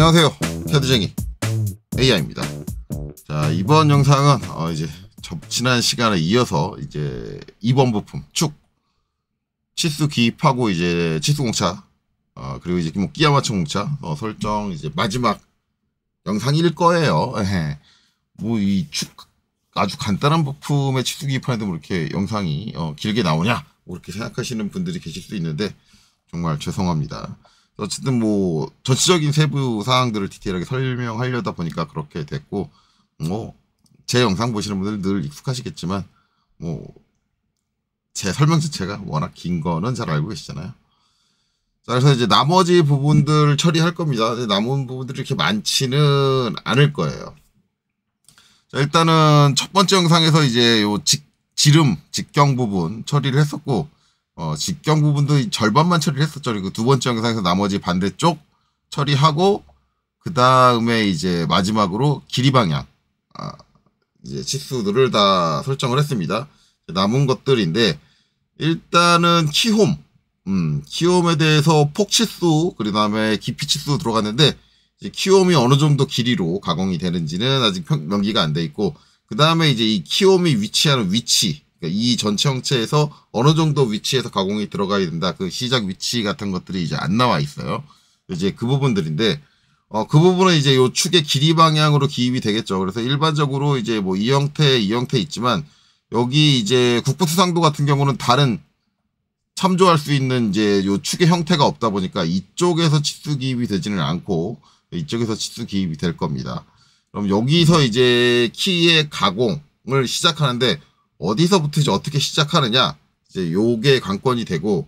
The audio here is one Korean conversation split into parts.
안녕하세요, 캐드쟁이 AI입니다. 자, 이번 영상은 이제 지난 시간에 이어서 이제 2번 부품 축 치수 기입하고 이제 치수 공차 그리고 이제 뭐 끼워 맞춤 공차 설정 이제 마지막 영상일 거예요. 뭐 이 축 아주 간단한 부품에 치수 기입하는데 뭐 이렇게 영상이 길게 나오냐 뭐 이렇게 생각하시는 분들이 계실 수 있는데 정말 죄송합니다. 어쨌든 뭐 전체적인 세부 사항들을 디테일하게 설명하려다 보니까 그렇게 됐고, 뭐 제 영상 보시는 분들 늘 익숙하시겠지만 뭐 제 설명 자체가 워낙 긴 거는 잘 알고 계시잖아요. 자, 그래서 이제 나머지 부분들 처리할 겁니다. 남은 부분들이 이렇게 많지는 않을 거예요. 자, 일단은 첫 번째 영상에서 이제 요 직경 부분 처리를 했었고, 직경 부분도 절반만 처리를 했었죠. 그리고 두 번째 영상에서 나머지 반대쪽 처리하고, 그 다음에 이제 마지막으로 길이 방향, 이제 치수들을 다 설정을 했습니다. 남은 것들인데, 일단은 키홈, 키홈에 대해서 폭 치수, 그 다음에 깊이 치수 들어갔는데, 이제 키홈이 어느 정도 길이로 가공이 되는지는 아직 명기가 안 돼 있고, 그 다음에 이제 이 키홈이 위치하는 위치, 이 전체 형체에서 어느 정도 위치에서 가공이 들어가야 된다. 그 시작 위치 같은 것들이 이제 안 나와 있어요. 이제 그 부분들인데, 그 부분은 이제 요 축의 길이 방향으로 기입이 되겠죠. 그래서 일반적으로 이제 뭐 이 형태 있지만, 여기 이제 국부수상도 같은 경우는 다른 참조할 수 있는 이제 요 축의 형태가 없다 보니까 이쪽에서 치수 기입이 되지는 않고, 이쪽에서 치수 기입이 될 겁니다. 그럼 여기서 이제 키의 가공을 시작하는데, 어디서부터 이제 어떻게 시작하느냐, 이제 요게 관건이 되고,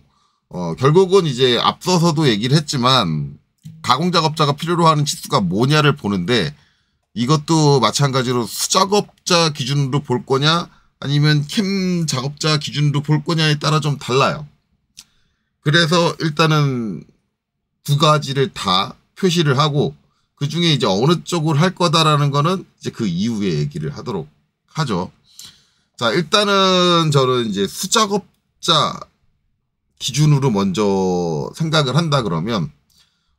결국은 이제 앞서서도 얘기를 했지만, 가공 작업자가 필요로 하는 치수가 뭐냐를 보는데, 이것도 마찬가지로 수작업자 기준으로 볼 거냐, 아니면 캠 작업자 기준으로 볼 거냐에 따라 좀 달라요. 그래서 일단은 두 가지를 다 표시를 하고, 그 중에 이제 어느 쪽을 할 거다라는 거는 이제 그 이후에 얘기를 하도록 하죠. 자, 일단은 저는 이제 수작업자 기준으로 먼저 생각을 한다 그러면,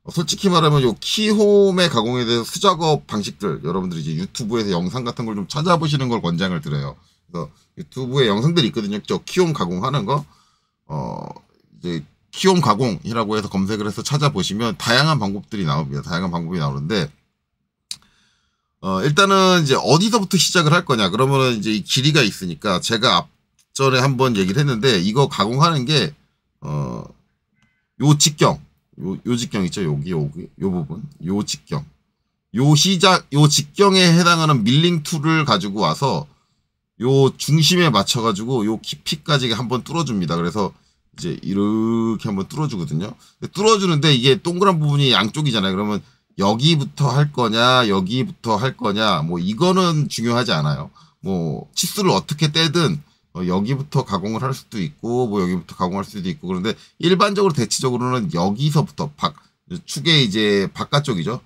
솔직히 말하면 요 키홈의 가공에 대해서 수작업 방식들, 여러분들이 이제 유튜브에서 영상 같은 걸 좀 찾아보시는 걸 권장을 드려요. 그래서 유튜브에 영상들이 있거든요. 저 키홈 가공하는 거, 이제 키홈 가공이라고 해서 검색을 해서 찾아보시면 다양한 방법들이 나옵니다. 다양한 방법이 나오는데, 일단은 이제 어디서부터 시작을 할 거냐. 그러면은 이제 이 길이가 있으니까 제가 앞전에 한번 얘기를 했는데, 이거 가공하는 게, 요 직경, 요 직경 있죠. 여기, 요 부분. 요 직경. 요 직경에 해당하는 밀링 툴을 가지고 와서 요 중심에 맞춰가지고 요 깊이까지 한번 뚫어줍니다. 그래서 이제 이렇게 한번 뚫어주거든요. 뚫어주는데 이게 동그란 부분이 양쪽이잖아요. 그러면 여기부터 할 거냐, 여기부터 할 거냐, 뭐 이거는 중요하지 않아요. 뭐 치수를 어떻게 떼든 여기부터 가공을 할 수도 있고, 뭐 여기부터 가공할 수도 있고, 그런데 일반적으로 대체적으로는 여기서부터 축의 이제 바깥쪽이죠.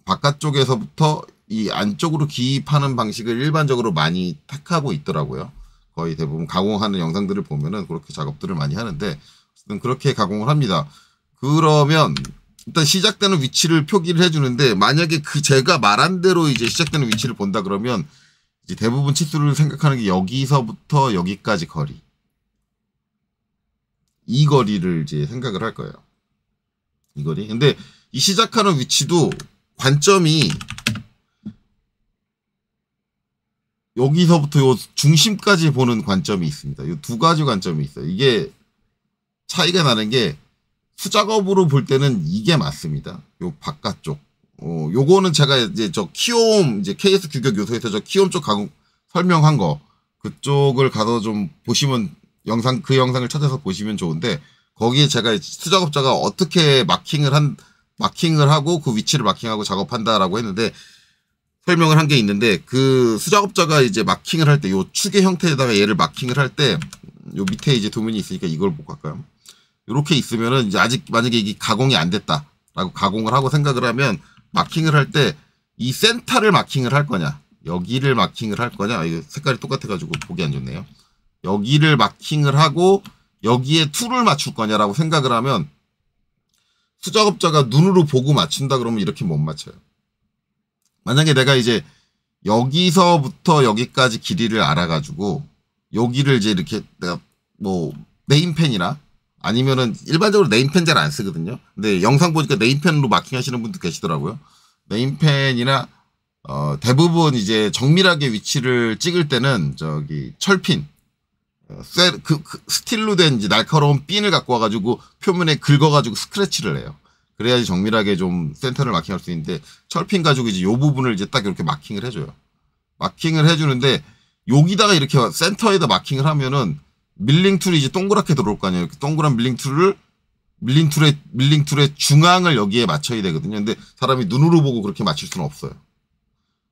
바깥쪽에서부터 이 안쪽으로 기입하는 방식을 일반적으로 많이 택하고 있더라고요. 거의 대부분 가공하는 영상들을 보면은 그렇게 작업들을 많이 하는데, 그렇게 가공을 합니다. 그러면 일단 시작되는 위치를 표기를 해주는데, 만약에 제가 말한 대로 이제 시작되는 위치를 본다 그러면, 이제 대부분 치수를 생각하는 게 여기서부터 여기까지 거리. 이 거리를 이제 생각을 할 거예요. 이 거리. 근데 이 시작하는 위치도 관점이 여기서부터 요 중심까지 보는 관점이 있습니다. 요 두 가지 관점이 있어요. 이게 차이가 나는 게, 수작업으로 볼 때는 이게 맞습니다. 요 바깥쪽. 요거는 제가 이제 저 키홈, 이제 KS 규격 요소에서 저 키홈 쪽 가공 설명한 거, 그쪽을 가서 좀 보시면 그 영상을 찾아서 보시면 좋은데, 거기에 제가 수작업자가 어떻게 마킹을 하고 그 위치를 마킹하고 작업한다라고 했는데, 설명을 한 게 있는데, 그 수작업자가 이제 마킹을 할 때, 요 축의 형태에다가 얘를 마킹을 할 때, 요 밑에 이제 도면이 있으니까 이걸 보고 갈까요? 요렇게 있으면은 이제 아직 만약에 이게 가공이 안 됐다라고 가공을 하고 생각을 하면, 마킹을 할 때 이 센터를 마킹을 할 거냐, 여기를 마킹을 할 거냐, 이거 색깔이 똑같아가지고 보기 안 좋네요. 여기를 마킹을 하고 여기에 툴을 맞출 거냐라고 생각을 하면, 수작업자가 눈으로 보고 맞춘다 그러면 이렇게 못 맞춰요. 만약에 내가 이제 여기서부터 여기까지 길이를 알아가지고 여기를 이제 이렇게 내가 뭐 네임펜이나 아니면은 일반적으로 네임펜 잘 안 쓰거든요. 근데 영상 보니까 네임펜으로 마킹 하시는 분도 계시더라고요. 네임펜이나 대부분 이제 정밀하게 위치를 찍을 때는 저기 철핀 스틸로 된 이제 날카로운 핀을 갖고 와가지고 표면에 긁어가지고 스크래치를 해요. 그래야지 정밀하게 좀 센터를 마킹할 수 있는데 철핀 가지고 이제 요 부분을 이제 딱 이렇게 마킹을 해줘요. 마킹을 해주는데 여기다가 이렇게 센터에다 마킹을 하면은 밀링 툴이 이제 동그랗게 들어올 거 아니에요. 이렇게 동그란 밀링 툴의 중앙을 여기에 맞춰야 되거든요. 근데 사람이 눈으로 보고 그렇게 맞출 수는 없어요.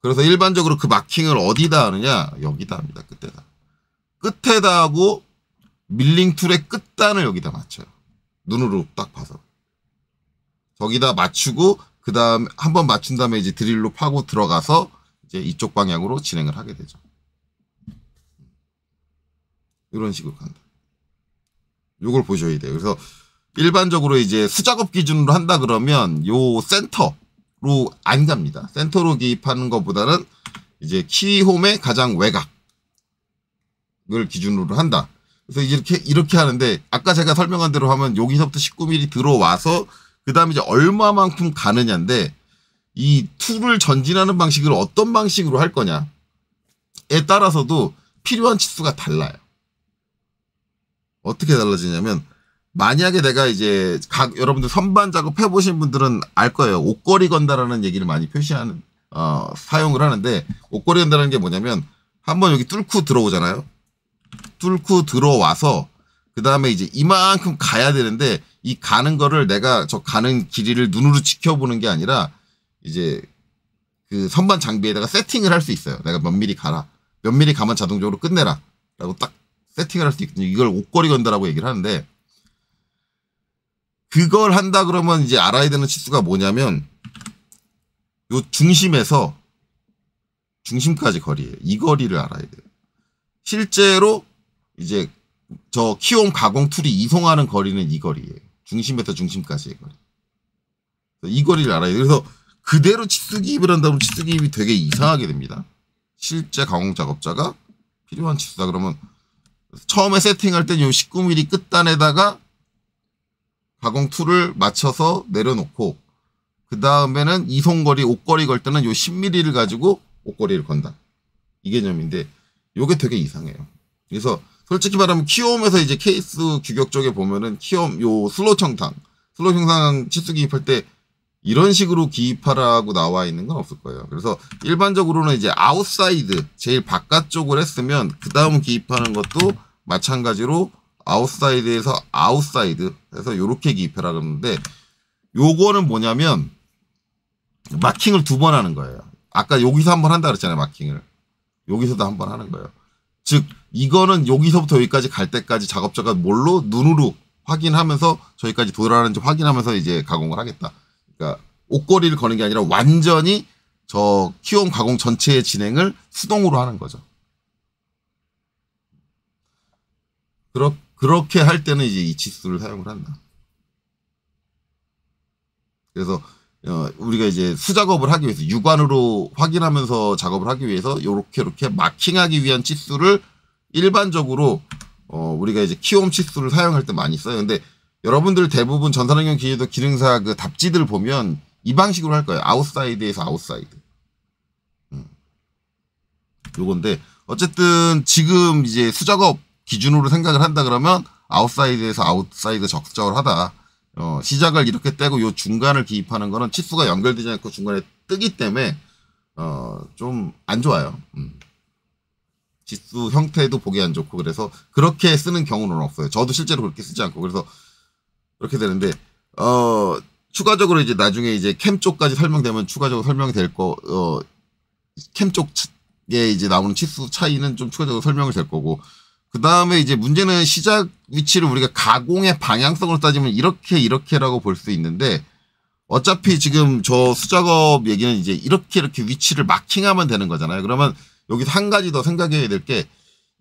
그래서 일반적으로 그 마킹을 어디다 하느냐? 여기다 합니다. 끝에다. 끝에다 하고 밀링 툴의 끝단을 여기다 맞춰요. 눈으로 딱 봐서. 저기다 맞추고 그 다음 한번 맞춘 다음에 이제 드릴로 파고 들어가서 이제 이쪽 방향으로 진행을 하게 되죠. 이런 식으로 간다. 요걸 보셔야 돼요. 그래서 일반적으로 이제 수작업 기준으로 한다 그러면 요 센터로 안 갑니다. 센터로 기입하는 것보다는 이제 키홈의 가장 외곽을 기준으로 한다. 그래서 이렇게 하는데 아까 제가 설명한 대로 하면 여기서부터 19mm 들어와서 그 다음에 이제 얼마만큼 가느냐인데 이 툴을 전진하는 방식을 어떤 방식으로 할 거냐에 따라서도 필요한 치수가 달라요. 어떻게 달라지냐면 만약에 내가 이제 여러분들 선반 작업 해보신 분들은 알 거예요. 옷걸이 건다라는 얘기를 많이 표시하는 사용을 하는데 옷걸이 건다라는 게 뭐냐면 한번 여기 뚫고 들어오잖아요. 뚫고 들어와서 그 다음에 이제 이만큼 가야 되는데 이 가는 거를 내가 저 가는 길이를 눈으로 지켜보는 게 아니라 이제 그 선반 장비에다가 세팅을 할 수 있어요. 내가 몇 미리 가라. 몇 미리 가면 자동적으로 끝내라. 라고 딱 세팅을 할 수 있거든요. 이걸 옷걸이 건다라고 얘기를 하는데 그걸 한다 그러면 이제 알아야 되는 치수가 뭐냐면 요 중심에서 중심까지 거리예요. 이 거리를 알아야 돼요. 실제로 이제 저 키홈 가공 툴이 이송하는 거리는 이 거리예요. 중심에서 중심까지의 거리. 이 거리를 알아야 돼요. 그래서 그대로 치수 기입을 한다면 치수 기입이 되게 이상하게 됩니다. 실제 가공 작업자가 필요한 치수다 그러면 처음에 세팅할 때 요 19mm 끝단에다가 가공 툴을 맞춰서 내려놓고 그 다음에는 이송거리 옷걸이 걸 때는 요 10mm를 가지고 옷걸이를 건다. 이 개념인데 요게 되게 이상해요. 그래서 솔직히 말하면 키홈에서 이제 케이스 규격 쪽에 보면은 키홈 요 슬롯 형상 치수 기입할 때 이런 식으로 기입하라고 나와 있는 건 없을 거예요. 그래서 일반적으로는 이제 아웃사이드 제일 바깥쪽을 했으면 그 다음 기입하는 것도 마찬가지로 아웃사이드에서 아웃사이드 해서 요렇게 기입해라 그러는데 요거는 뭐냐면 마킹을 2번 하는 거예요. 아까 여기서 한번 한다 그랬잖아요. 마킹을. 여기서도 한번 하는 거예요. 즉 이거는 여기서부터 여기까지 갈 때까지 작업자가 뭘로 눈으로 확인하면서 저기까지 돌아가는지 확인하면서 이제 가공을 하겠다. 그러니까 옷걸이를 거는 게 아니라 완전히 저 키홈 가공 전체의 진행을 수동으로 하는 거죠. 그렇게 할 때는 이제 이 치수를 사용을 한다. 그래서 우리가 이제 수작업을 하기 위해서 육안으로 확인하면서 작업을 하기 위해서 이렇게 마킹하기 위한 치수를 일반적으로 우리가 이제 키홈 치수를 사용할 때 많이 써요. 근데 여러분들 대부분 전산환경 기계도 기능사 그 답지들 보면 이 방식으로 할 거예요. 아웃사이드에서 아웃사이드. 요건데 어쨌든 지금 이제 수작업 기준으로 생각을 한다 그러면 아웃사이드에서 아웃사이드 적적을 하다. 시작을 이렇게 떼고 요 중간을 기입하는 거는 치수가 연결되지 않고 중간에 뜨기 때문에 좀 안 좋아요. 치수 형태도 보기 안 좋고 그래서 그렇게 쓰는 경우는 없어요. 저도 실제로 그렇게 쓰지 않고 그래서 그렇게 되는데 추가적으로 이제 나중에 이제 캠 쪽까지 설명되면 추가적으로 설명이 될 캠 쪽에 이제 나오는 치수 차이는 좀 추가적으로 설명이 될 거고 그 다음에 이제 문제는 시작 위치를 우리가 가공의 방향성으로 따지면 이렇게라고 볼 수 있는데 어차피 지금 저 수작업 얘기는 이제 이렇게 위치를 마킹하면 되는 거잖아요. 그러면 여기서 한 가지 더 생각해야 될 게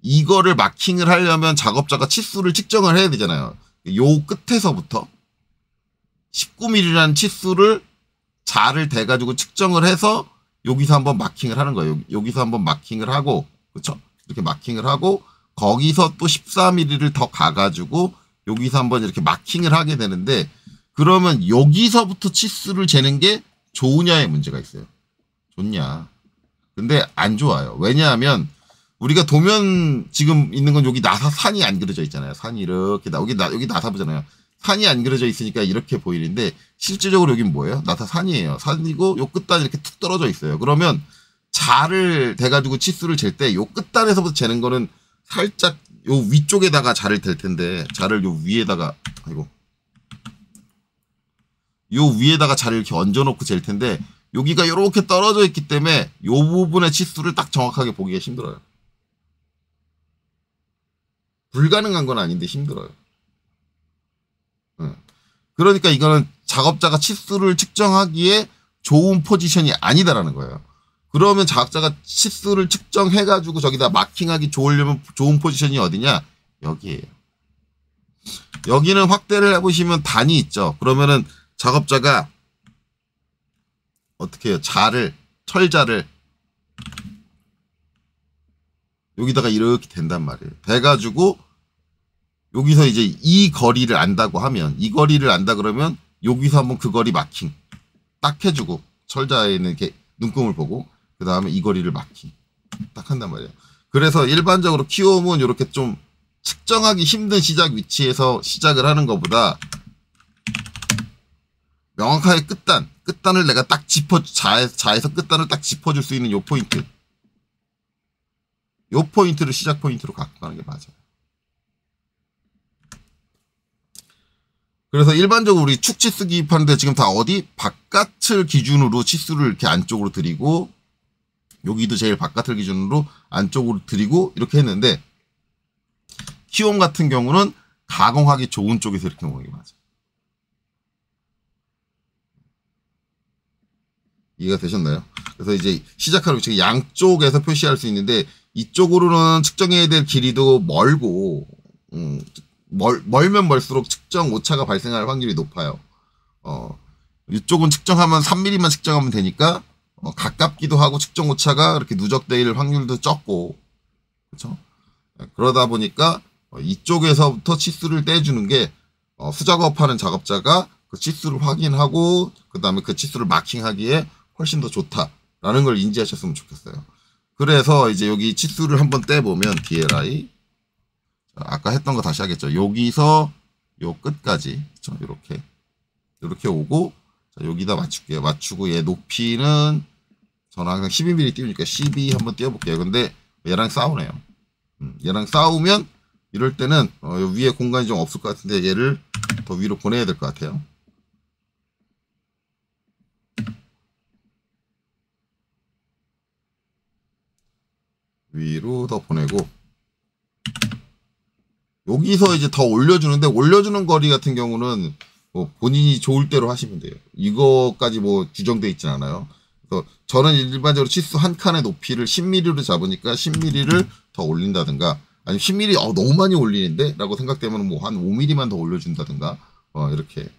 이거를 마킹을 하려면 작업자가 치수를 측정을 해야 되잖아요. 요 끝에서부터 19mm라는 치수를 자를 대가지고 측정을 해서 여기서 한번 마킹을 하는 거예요. 여기서 한번 마킹을 하고, 그렇죠? 이렇게 마킹을 하고 거기서 또 14mm를 더 가가지고 여기서 한번 이렇게 마킹을 하게 되는데, 그러면 여기서부터 치수를 재는 게 좋으냐의 문제가 있어요. 좋냐? 근데 안 좋아요. 왜냐하면 우리가 도면 지금 있는 건 여기 나사 산이 안 그려져 있잖아요. 산이 이렇게 여기 나사부잖아요. 산이 안 그려져 있으니까 이렇게 보이는데 실제적으로 여긴 뭐예요? 나사 산이에요. 산이고 요 끝단이 이렇게 툭 떨어져 있어요. 그러면 자를 대가지고 치수를 잴 때 요 끝단에서부터 재는 거는 살짝 요 위쪽에다가 자를 댈 텐데, 자를 요 위에다가, 아이고, 요 위에다가 자를 이렇게 얹어놓고 잴 텐데 여기가 이렇게 떨어져 있기 때문에 요 부분의 치수를 딱 정확하게 보기가 힘들어요. 불가능한 건 아닌데 힘들어요. 그러니까 이거는 작업자가 치수를 측정하기에 좋은 포지션이 아니다라는 거예요. 그러면 작업자가 치수를 측정해가지고 저기다 마킹하기 좋으려면 좋은 포지션이 어디냐? 여기에요. 여기는 확대를 해보시면 단이 있죠. 그러면은 작업자가 어떻게 해요? 철자를 여기다가 이렇게 된단 말이에요. 돼가지고 여기서 이제 이 거리를 안다고 하면, 이 거리를 안다 그러면 여기서 한번 그 거리 마킹 딱 해주고, 철자에는 이렇게 눈금을 보고 그 다음에 이 거리를 마킹 딱 한단 말이에요. 그래서 일반적으로 키움은 이렇게 좀 측정하기 힘든 시작 위치에서 시작을 하는 것보다 명확하게 끝단을 내가 딱 자에서 끝단을 딱 짚어줄 수 있는 요 포인트를 시작 포인트로 갖고 가는 게 맞아요. 그래서 일반적으로 우리 축치수 기입하는데 지금 다 어디? 바깥을 기준으로 치수를 이렇게 안쪽으로 들이고, 여기도 제일 바깥을 기준으로 안쪽으로 들이고 이렇게 했는데, 키움 같은 경우는 가공하기 좋은 쪽에서 이렇게 먹는 게 맞아요. 이해가 되셨나요? 그래서 이제 시작하는 지금 양쪽에서 표시할 수 있는데, 이쪽으로는 측정해야 될 길이도 멀고, 멀면 멀수록 측정 오차가 발생할 확률이 높아요. 이쪽은 측정하면 3mm만 측정하면 되니까 가깝기도 하고 측정 오차가 그렇게 누적될 확률도 적고, 그렇죠? 그러다 보니까 이쪽에서부터 치수를 떼주는 게 수작업하는 작업자가 그 치수를 확인하고 그 다음에 그 치수를 마킹하기에 훨씬 더 좋다라는 걸 인지하셨으면 좋겠어요. 그래서 이제 여기 치수를 한번 떼보면 DLI, 아까 했던 거 다시 하겠죠. 여기서 요 끝까지, 그렇죠? 이렇게 오고, 자, 여기다 맞출게요. 맞추고 얘 높이는 저는 항상 12mm 띄우니까 12 한번 띄워볼게요. 근데 얘랑 싸우네요. 얘랑 싸우면 이럴 때는 위에 공간이 좀 없을 것 같은데 얘를 더 위로 보내야 될 것 같아요. 위로 더 보내고, 여기서 이제 더 올려주는데, 올려주는 거리 같은 경우는 뭐 본인이 좋을 대로 하시면 돼요. 이거까지 뭐 규정돼 있진 않아요. 그래서 저는 일반적으로 치수 한 칸의 높이를 10mm로 잡으니까 10mm를 더 올린다든가, 아니면 10mm 너무 많이 올리는데 라고 생각되면 뭐 한 5mm만 더 올려준다든가, 이렇게.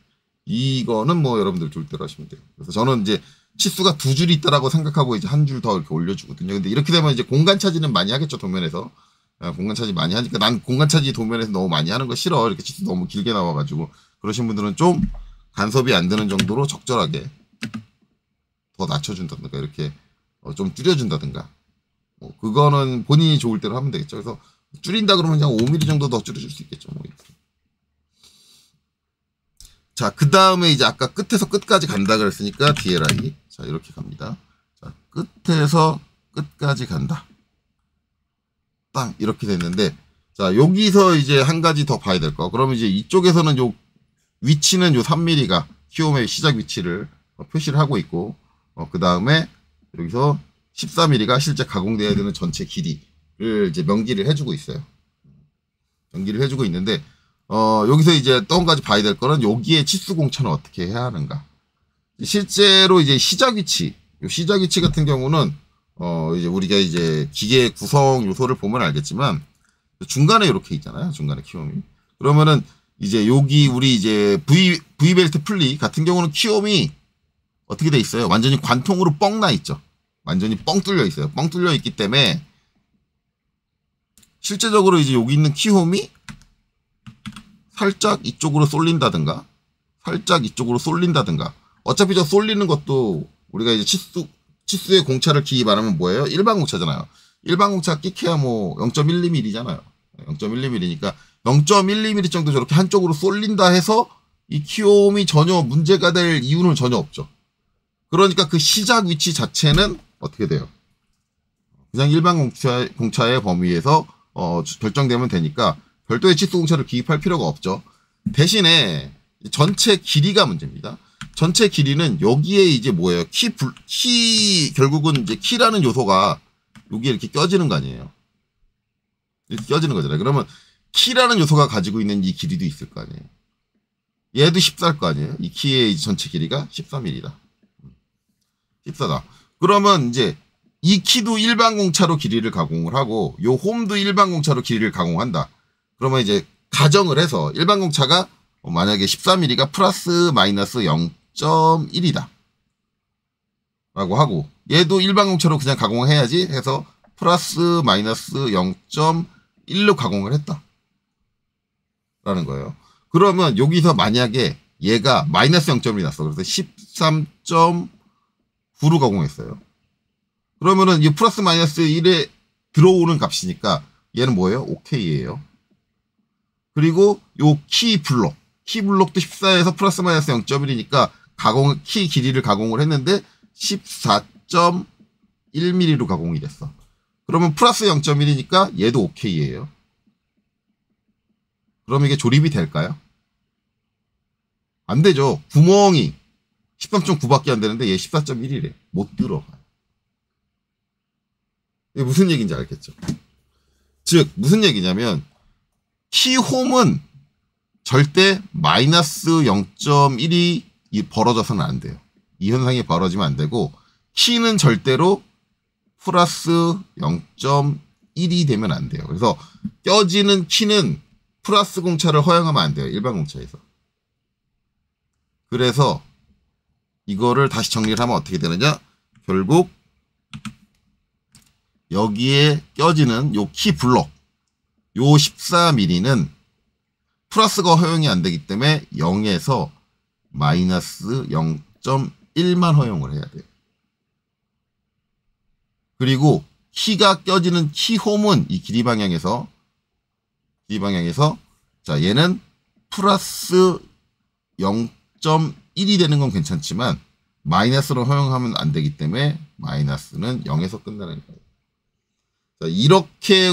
이거는 뭐 여러분들 좋을 대로 하시면 돼요. 그래서 저는 이제 치수가 두 줄이 있다라고 생각하고 이제 한 줄 더 이렇게 올려주거든요. 근데 이렇게 되면 이제 공간 차지는 많이 하겠죠, 도면에서. 공간 차지 많이 하니까 난 공간 차지 도면에서 너무 많이 하는 거 싫어. 이렇게 치수 너무 길게 나와가지고. 그러신 분들은 좀 간섭이 안 되는 정도로 적절하게 더 낮춰준다든가, 이렇게 좀 줄여준다든가. 그거는 본인이 좋을 대로 하면 되겠죠. 그래서 줄인다 그러면 그냥 5mm 정도 더 줄여줄 수 있겠죠. 뭐 이렇게. 자, 그 다음에 이제 아까 끝에서 끝까지 간다 그랬으니까 DLI. 자, 이렇게 갑니다. 자, 끝에서 끝까지 간다. 딱 이렇게 됐는데, 자, 여기서 이제 한 가지 더 봐야 될 거. 그러면 이제 이쪽에서는 요 위치는 요 3mm가 키움의 시작 위치를 표시를 하고 있고, 그 다음에 여기서 14mm가 실제 가공돼야 되는 전체 길이를 이제 명기를 해주고 있어요. 명기를 해주고 있는데, 여기서 이제 또 한 가지 봐야 될 거는 여기에 치수 공차는 어떻게 해야 하는가. 실제로 이제 시작 위치, 시작 위치 같은 경우는 이제 우리가 이제 기계 구성 요소를 보면 알겠지만 중간에 이렇게 있잖아요. 중간에 키움이. 그러면은 이제 여기 우리 이제 V벨트 풀리 같은 경우는 키홈이 어떻게 돼 있어요? 완전히 관통으로 뻥 나 있죠. 완전히 뻥 뚫려 있어요. 뻥 뚫려 있기 때문에 실제적으로 이제 여기 있는 키홈이 살짝 이쪽으로 쏠린다든가 살짝 이쪽으로 쏠린다든가 어차피 저 쏠리는 것도 우리가 이제 치수의 공차를 기입 안 하면 뭐예요? 일반 공차잖아요. 일반 공차 끼케야 뭐 0.1mm잖아요. 0.1mm니까 0.1mm 정도 저렇게 한쪽으로 쏠린다 해서 이 키홈이 전혀 문제가 될 이유는 전혀 없죠. 그러니까 그 시작 위치 자체는 어떻게 돼요? 그냥 일반 공차의 범위에서 결정되면 되니까 별도의 치수 공차를 기입할 필요가 없죠. 대신에 전체 길이가 문제입니다. 전체 길이는 여기에 이제 뭐예요? 결국은 이제 키라는 요소가 여기에 이렇게 껴지는 거 아니에요? 이렇게 껴지는 거잖아요. 그러면 키라는 요소가 가지고 있는 이 길이도 있을 거 아니에요? 얘도 14일 거 아니에요? 이 키의 전체 길이가 14mm다. 14다. 그러면 이제 이 키도 일반 공차로 길이를 가공을 하고 요 홈도 일반 공차로 길이를 가공한다. 그러면 이제 가정을 해서 일반 공차가 만약에 14mm가 플러스 마이너스 0.1이다. 라고 하고 얘도 일반 공차로 그냥 가공해야지 해서 플러스 마이너스 0.1로 가공을 했다. 라는 거예요. 그러면 여기서 만약에 얘가 마이너스 0.1이 났어. 그래서 13.9로 가공했어요. 그러면은 이 플러스 마이너스 1에 들어오는 값이니까 얘는 뭐예요? OK예요. 그리고 요 키 블록도 14에서 플러스 마이너스 0.1이니까 키 길이를 가공을 했는데 14.1mm로 가공이 됐어. 그러면 플러스 0.1이니까 얘도 OK예요. 그럼 이게 조립이 될까요? 안 되죠. 구멍이 13.9밖에 안 되는데 얘 14.1이래. 못 들어가. 이게 무슨 얘기인지 알겠죠? 즉 무슨 얘기냐면 키홈은 절대 마이너스 0.1이 벌어져서는 안 돼요. 이 현상이 벌어지면 안 되고 키는 절대로 플러스 0.1이 되면 안 돼요. 그래서 껴지는 키는 플러스 공차를 허용하면 안 돼요. 일반 공차에서. 그래서 이거를 다시 정리를 하면 어떻게 되느냐? 결국 여기에 껴지는 요 키 블록 요 14mm는 플러스가 허용이 안 되기 때문에 0에서 마이너스 0.1만 허용을 해야 돼요. 그리고 키가 껴지는 키홈은 이 길이 방향에서 자 얘는 플러스 0.1이 되는 건 괜찮지만 마이너스로 허용하면 안 되기 때문에 마이너스는 0에서 끝나는 거예요. 자, 이렇게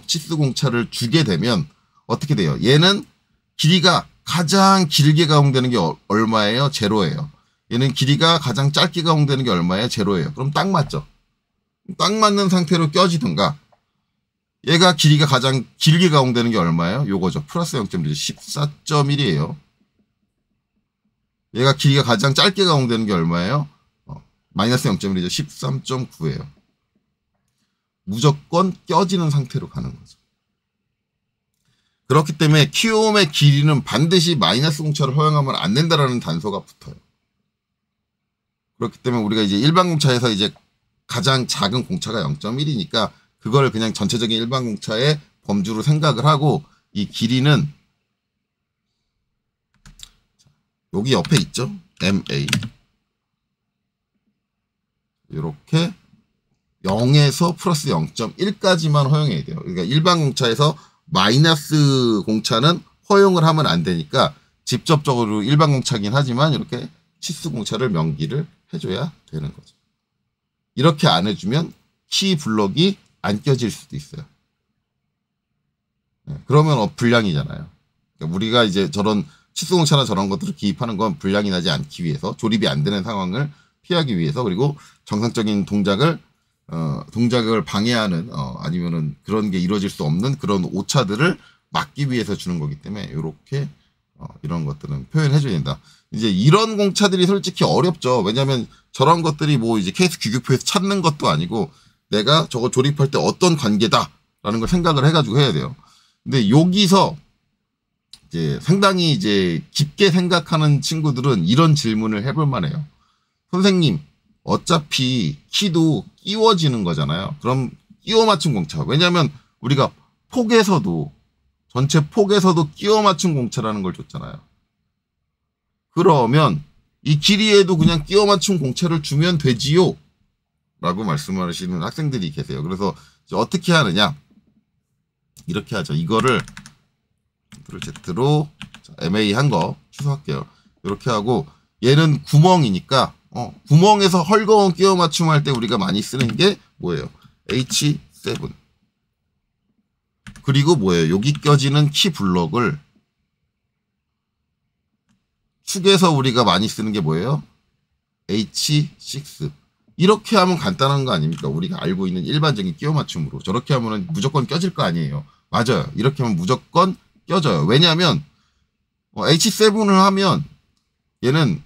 치수 공차를 주게 되면 어떻게 돼요? 얘는 길이가 가장 길게 가공되는 게 얼마예요? 제로예요. 얘는 길이가 가장 짧게 가공되는 게 얼마예요? 제로예요. 그럼 딱 맞죠? 딱 맞는 상태로 껴지든가 얘가 길이가 가장 길게 가공되는 게 얼마예요? 요거죠. 플러스 0.1, 14.1이에요. 얘가 길이가 가장 짧게 가공되는 게 얼마예요? 마이너스 0.1이죠. 13.9예요. 무조건 껴지는 상태로 가는 거죠. 그렇기 때문에 키홈의 길이는 반드시 마이너스 공차를 허용하면 안 된다라는 단서가 붙어요. 그렇기 때문에 우리가 이제 일반 공차에서 이제 가장 작은 공차가 0.1이니까 그걸 그냥 전체적인 일반 공차의 범주로 생각을 하고 이 길이는 여기 옆에 있죠. MA 이렇게 0에서 플러스 0.1까지만 허용해야 돼요. 그러니까 일반 공차에서 마이너스 공차는 허용을 하면 안 되니까 직접적으로 일반 공차긴 하지만 이렇게 치수 공차를 명기를 해줘야 되는 거죠. 이렇게 안 해주면 키 블럭이 안 껴질 수도 있어요. 네, 그러면 불량이잖아요. 그러니까 우리가 이제 저런 치수 공차나 저런 것들을 기입하는 건 불량이 나지 않기 위해서 조립이 안 되는 상황을 피하기 위해서 그리고 정상적인 동작을 방해하는 아니면은 그런 게 이루어질 수 없는 그런 오차들을 막기 위해서 주는 거기 때문에 이렇게 이런 것들은 표현해줘야 된다. 이제 이런 공차들이 솔직히 어렵죠. 왜냐하면 저런 것들이 뭐 이제 케이스 규격표에서 찾는 것도 아니고 내가 저거 조립할 때 어떤 관계다라는 걸 생각을 해가지고 해야 돼요. 근데 여기서 이제 상당히 이제 깊게 생각하는 친구들은 이런 질문을 해볼 만해요. 선생님, 어차피 키도 끼워지는 거잖아요. 그럼 끼워 맞춘 공차. 왜냐하면 우리가 폭에서도 전체 폭에서도 끼워 맞춘 공차라는 걸 줬잖아요. 그러면 이 길이에도 그냥 끼워 맞춘 공차를 주면 되지요? 라고 말씀하시는 학생들이 계세요. 그래서 어떻게 하느냐? 이렇게 하죠. 이거를 Ctrl-Z로 MA 한 거 취소할게요. 이렇게 하고 얘는 구멍이니까 구멍에서 헐거운 끼워 맞춤 할 때 우리가 많이 쓰는 게 뭐예요? H7. 그리고 뭐예요? 여기 껴지는 키 블럭을 축에서 우리가 많이 쓰는 게 뭐예요? H6. 이렇게 하면 간단한 거 아닙니까? 우리가 알고 있는 일반적인 끼워 맞춤으로. 저렇게 하면 무조건 껴질 거 아니에요. 맞아요. 이렇게 하면 무조건 껴져요. 왜냐하면 H7을 하면 얘는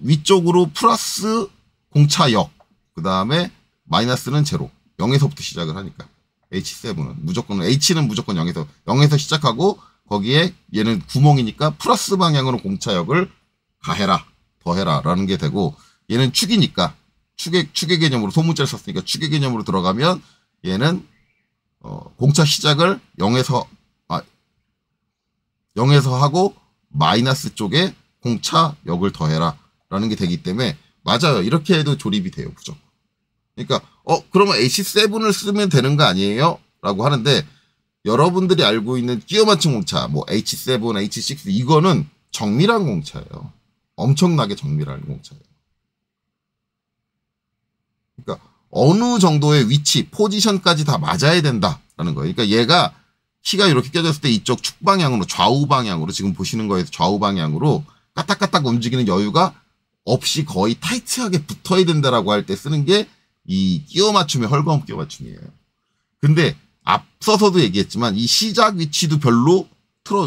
위쪽으로 플러스 공차역, 그 다음에 마이너스는 제로, 0에서부터 시작을 하니까 H7은 무조건 H는 무조건 0에서 시작하고 거기에 얘는 구멍이니까 플러스 방향으로 공차역을 가해라, 더해라 라는 게 되고, 얘는 축이니까 축의 개념으로 소문자를 썼으니까 축의 개념으로 들어가면 얘는 공차 시작을 0에서 하고 마이너스 쪽에 공차역을 더해라 라는 게 되기 때문에 맞아요. 이렇게 해도 조립이 돼요. 무조건. 그러니까 그러면 H7을 쓰면 되는 거 아니에요? 라고 하는데, 여러분들이 알고 있는 끼워 맞춘 공차, 뭐 H7, H6 이거는 정밀한 공차예요. 엄청나게 정밀한 공차예요. 그러니까 어느 정도의 위치, 포지션까지 다 맞아야 된다라는 거예요. 그러니까 얘가 키가 이렇게 껴졌을 때 이쪽 축 방향으로, 좌우 방향으로, 지금 보시는 거에서 좌우 방향으로 까딱까딱 움직이는 여유가 없이 거의 타이트하게 붙어야 된다라고 할 때 쓰는 게 이 끼워 맞춤의 헐거운 끼워 맞춤이에요. 근데 앞서서도 얘기했지만 이 시작 위치도 별로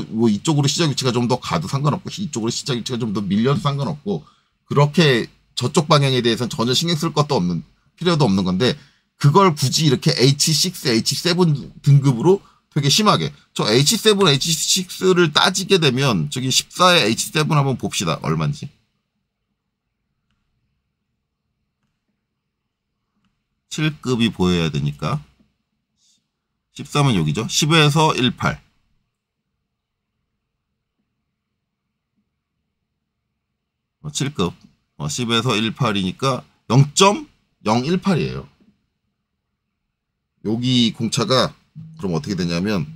뭐 이쪽으로 시작 위치가 좀 더 가도 상관없고 이쪽으로 시작 위치가 좀 더 밀려도 상관없고, 그렇게 저쪽 방향에 대해서는 전혀 신경 쓸 것도 없는, 필요도 없는 건데, 그걸 굳이 이렇게 H6, H7 등급으로 되게 심하게, 저 H7, H6를 따지게 되면 저기 14의 H7 한번 봅시다. 얼마인지. 7급이 보여야 되니까 13은 여기죠. 10에서 18. 7급. 10에서 18이니까 0.018이에요. 여기 공차가 그럼 어떻게 되냐면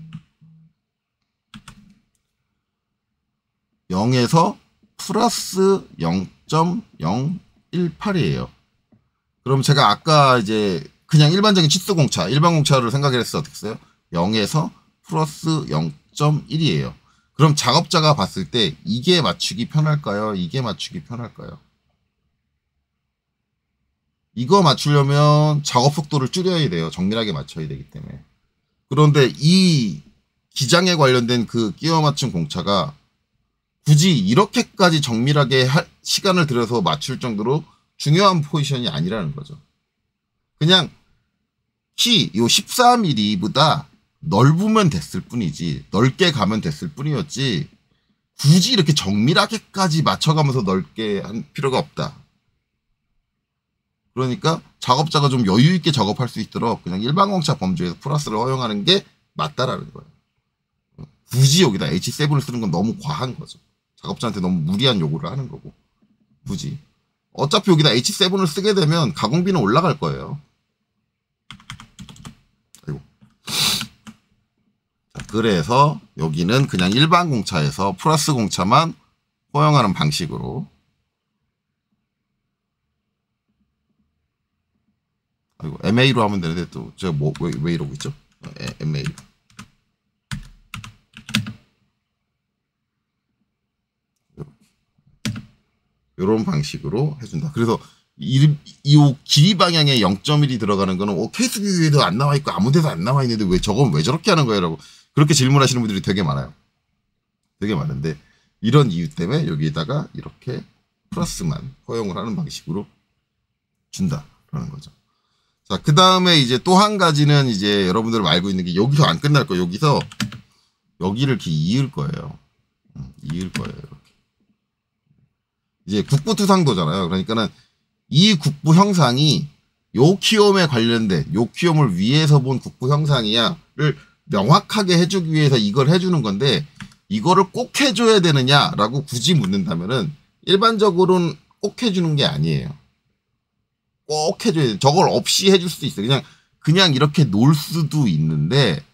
0에서 플러스 0.018이에요. 그럼 제가 아까 이제 그냥 일반적인 치수 공차, 일반 공차를 생각했을 때 어떻게 써요? 0에서 플러스 0.1이에요. 그럼 작업자가 봤을 때 이게 맞추기 편할까요? 이게 맞추기 편할까요? 이거 맞추려면 작업 속도를 줄여야 돼요. 정밀하게 맞춰야 되기 때문에. 그런데 이 기장에 관련된 그 끼워 맞춘 공차가 굳이 이렇게까지 정밀하게 시간을 들여서 맞출 정도로 중요한 포지션이 아니라는 거죠. 그냥 키 요 14mm보다 넓으면 됐을 뿐이지, 넓게 가면 됐을 뿐이었지, 굳이 이렇게 정밀하게까지 맞춰가면서 넓게 한 필요가 없다. 그러니까 작업자가 좀 여유 있게 작업할 수 있도록 그냥 일반 공차 범주에서 플러스를 허용하는 게 맞다라는 거예요. 굳이 여기다 H7을 쓰는 건 너무 과한 거죠. 작업자한테 너무 무리한 요구를 하는 거고. 굳이. 어차피 여기다 H7을 쓰게 되면 가공비는 올라갈 거예요. 아이고. 자, 그래서 여기는 그냥 일반 공차에서 플러스 공차만 허용하는 방식으로. 아이고, MA로 하면 되는데 또 제가 왜 이러고 있죠? MA. 이런 방식으로 해준다. 그래서 이 길이 방향에 0.1이 들어가는 거는 케이스 뷰에도 안 나와 있고 아무 데도 안 나와 있는데 왜 저건 왜 저렇게 하는 거예요? 라고 그렇게 질문하시는 분들이 되게 많아요. 되게 많은데 이런 이유 때문에 여기에다가 이렇게 플러스만 허용을 하는 방식으로 준다라는 거죠. 자, 그 다음에 이제 또 한 가지는 이제 여러분들 알고 있는 게 여기서 안 끝날 거예요. 여기를 이렇게 이을 거예요. 이을 거예요. 이렇게. 이제 국부투상도잖아요. 그러니까는 이 국부 형상이 요 키움에 관련된 요 키움을 위해서 본 국부 형상이야를 명확하게 해주기 위해서 이걸 해주는 건데 이거를 꼭 해줘야 되느냐라고 굳이 묻는다면은 일반적으로는 꼭 해주는 게 아니에요. 꼭 해줘야 돼. 저걸 없이 해줄 수도 있어요. 그냥 이렇게 놓을 수도 있는데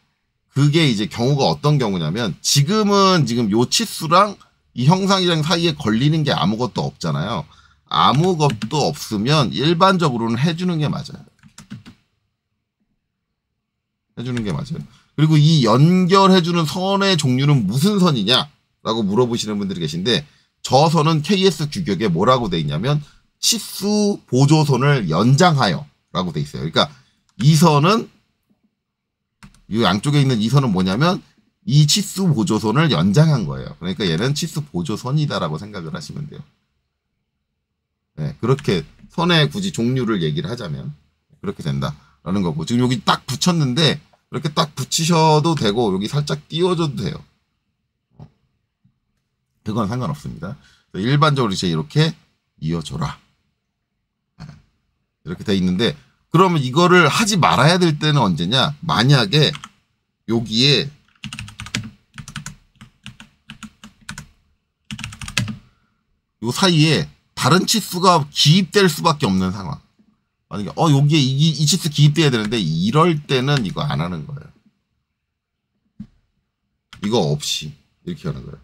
그게 이제 경우가 어떤 경우냐면 지금 요 치수랑 이 형상이랑 사이에 걸리는 게 아무것도 없잖아요. 아무것도 없으면 일반적으로는 해주는 게 맞아요. 해주는 게 맞아요. 그리고 이 연결해주는 선의 종류는 무슨 선이냐라고 물어보시는 분들이 계신데 저 선은 KS 규격에 뭐라고 돼 있냐면 치수 보조선을 연장하여 라고 돼 있어요. 그러니까 이 선은 이 양쪽에 있는 이 선은 뭐냐면 이 치수 보조선을 연장한 거예요. 그러니까 얘는 치수 보조선이다라고 생각을 하시면 돼요. 네, 그렇게 선의 굳이 종류를 얘기를 하자면 그렇게 된다라는 거고 지금 여기 딱 붙였는데 이렇게 딱 붙이셔도 되고 여기 살짝 띄워줘도 돼요. 그건 상관없습니다. 일반적으로 이제 이렇게 이어줘라. 이렇게 돼 있는데 그러면 이거를 하지 말아야 될 때는 언제냐? 만약에 여기에 요 사이에 다른 치수가 기입될 수밖에 없는 상황. 만약에 여기에 이 치수 기입돼야 되는데 이럴 때는 이거 안 하는 거예요. 이거 없이 이렇게 하는 거예요.